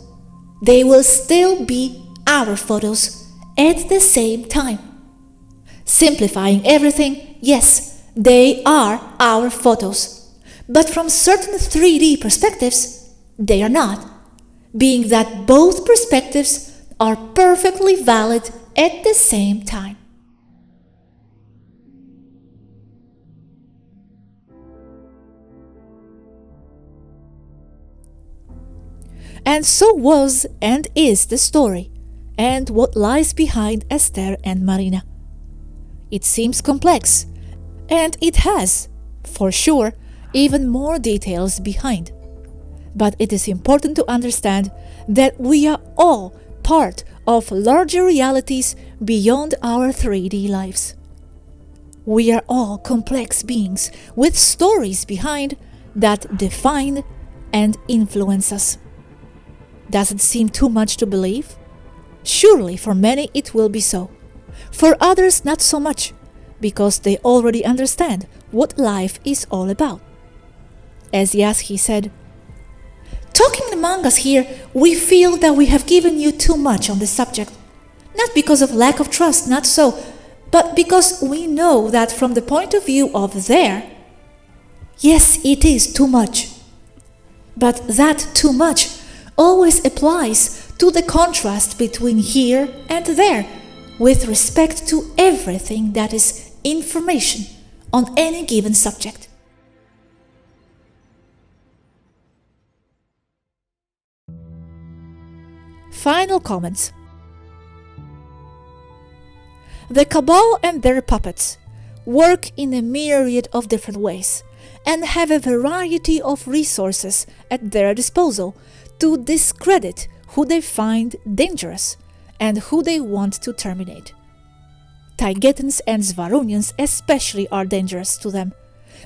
Speaker 2: they will still be our photos at the same time. Simplifying everything, yes, they are our photos, but from certain 3D perspectives, they are not, being that both perspectives are perfectly valid at the same time. And so was and is the story, and what lies behind Esther and Marina. It seems complex, and it has, for sure, even more details behind. But it is important to understand that we are all part of larger realities beyond our 3D lives. We are all complex beings with stories behind that define and influence us. Does it seem too much to believe? Surely for many it will be so. For others not so much, because they already understand what life is all about. As Yassi said, "Talking among us here, we feel that we have given you too much on this subject. Not because of lack of trust, not so, but because we know that from the point of view of there, yes, it is too much. But that too much always applies to the contrast between here and there, with respect to everything that is information on any given subject." Final comments. The Cabal and their puppets work in a myriad of different ways and have a variety of resources at their disposal to discredit who they find dangerous and who they want to terminate. Taygetans and Swaruunians especially are dangerous to them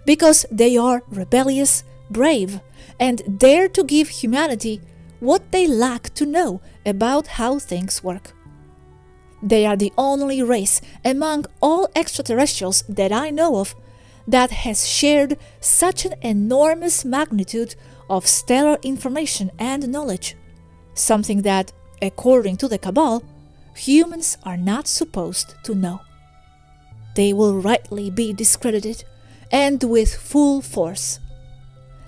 Speaker 2: because they are rebellious, brave, and dare to give humanity what they lack to know about how things work. They are the only race among all extraterrestrials that I know of that has shared such an enormous magnitude of stellar information and knowledge, something that, according to the Cabal, humans are not supposed to know. They will rightly be discredited, and with full force,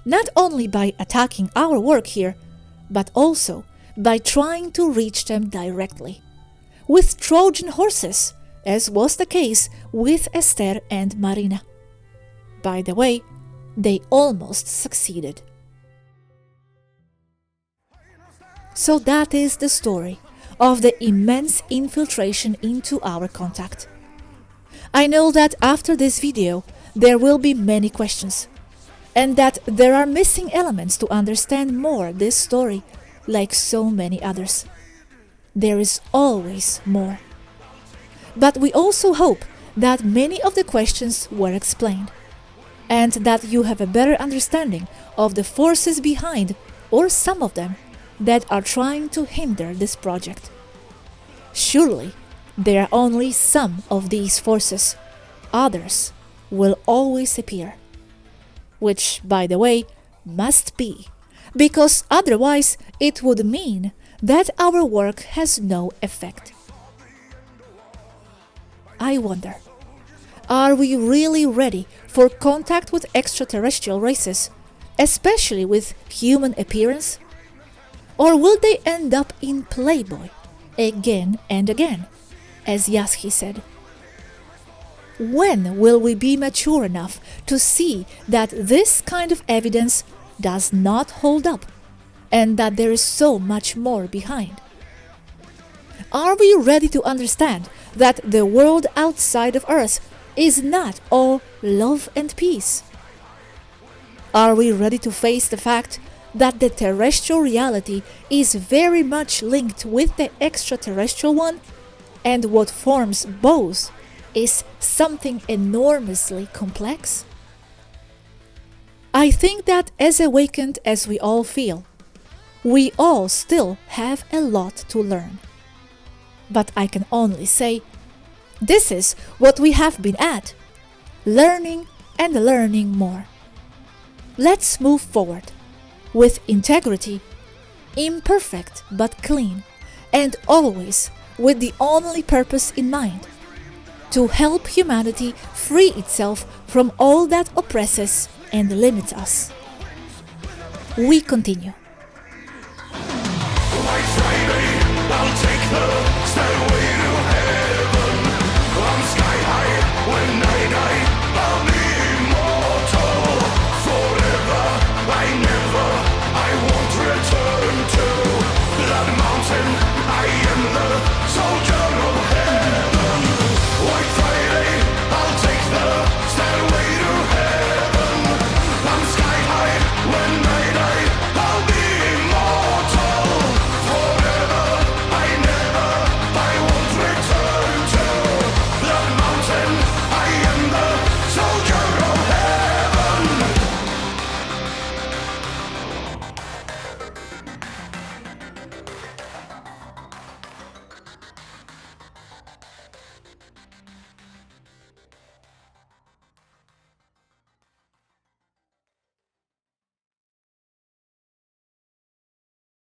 Speaker 2: not only by attacking our work here, but also by trying to reach them directly, with Trojan horses, as was the case with Esther and Marina. By the way, they almost succeeded. So that is the story of the immense infiltration into our contact. I know that after this video there will be many questions, and that there are missing elements to understand more this story, like so many others. There is always more. But we also hope that many of the questions were explained, and that you have a better understanding of the forces behind, or some of them, that are trying to hinder this project. Surely, there are only some of these forces. Others will always appear. Which, by the way, must be, because otherwise it would mean that our work has no effect. I wonder, are we really ready for contact with extraterrestrial races, especially with human appearance? Or will they end up in Playboy again and again, as Yassi said? When will we be mature enough to see that this kind of evidence does not hold up, and that there is so much more behind? Are we ready to understand that the world outside of Earth is not all love and peace? Are we ready to face the fact that the terrestrial reality is very much linked with the extraterrestrial one, and what forms both is something enormously complex? I think that as awakened as we all feel, we all still have a lot to learn. But I can only say, this is what we have been at, learning and learning more. Let's move forward with integrity, imperfect but clean, and always with the only purpose in mind: to help humanity free itself from all that oppresses and limits us. We continue.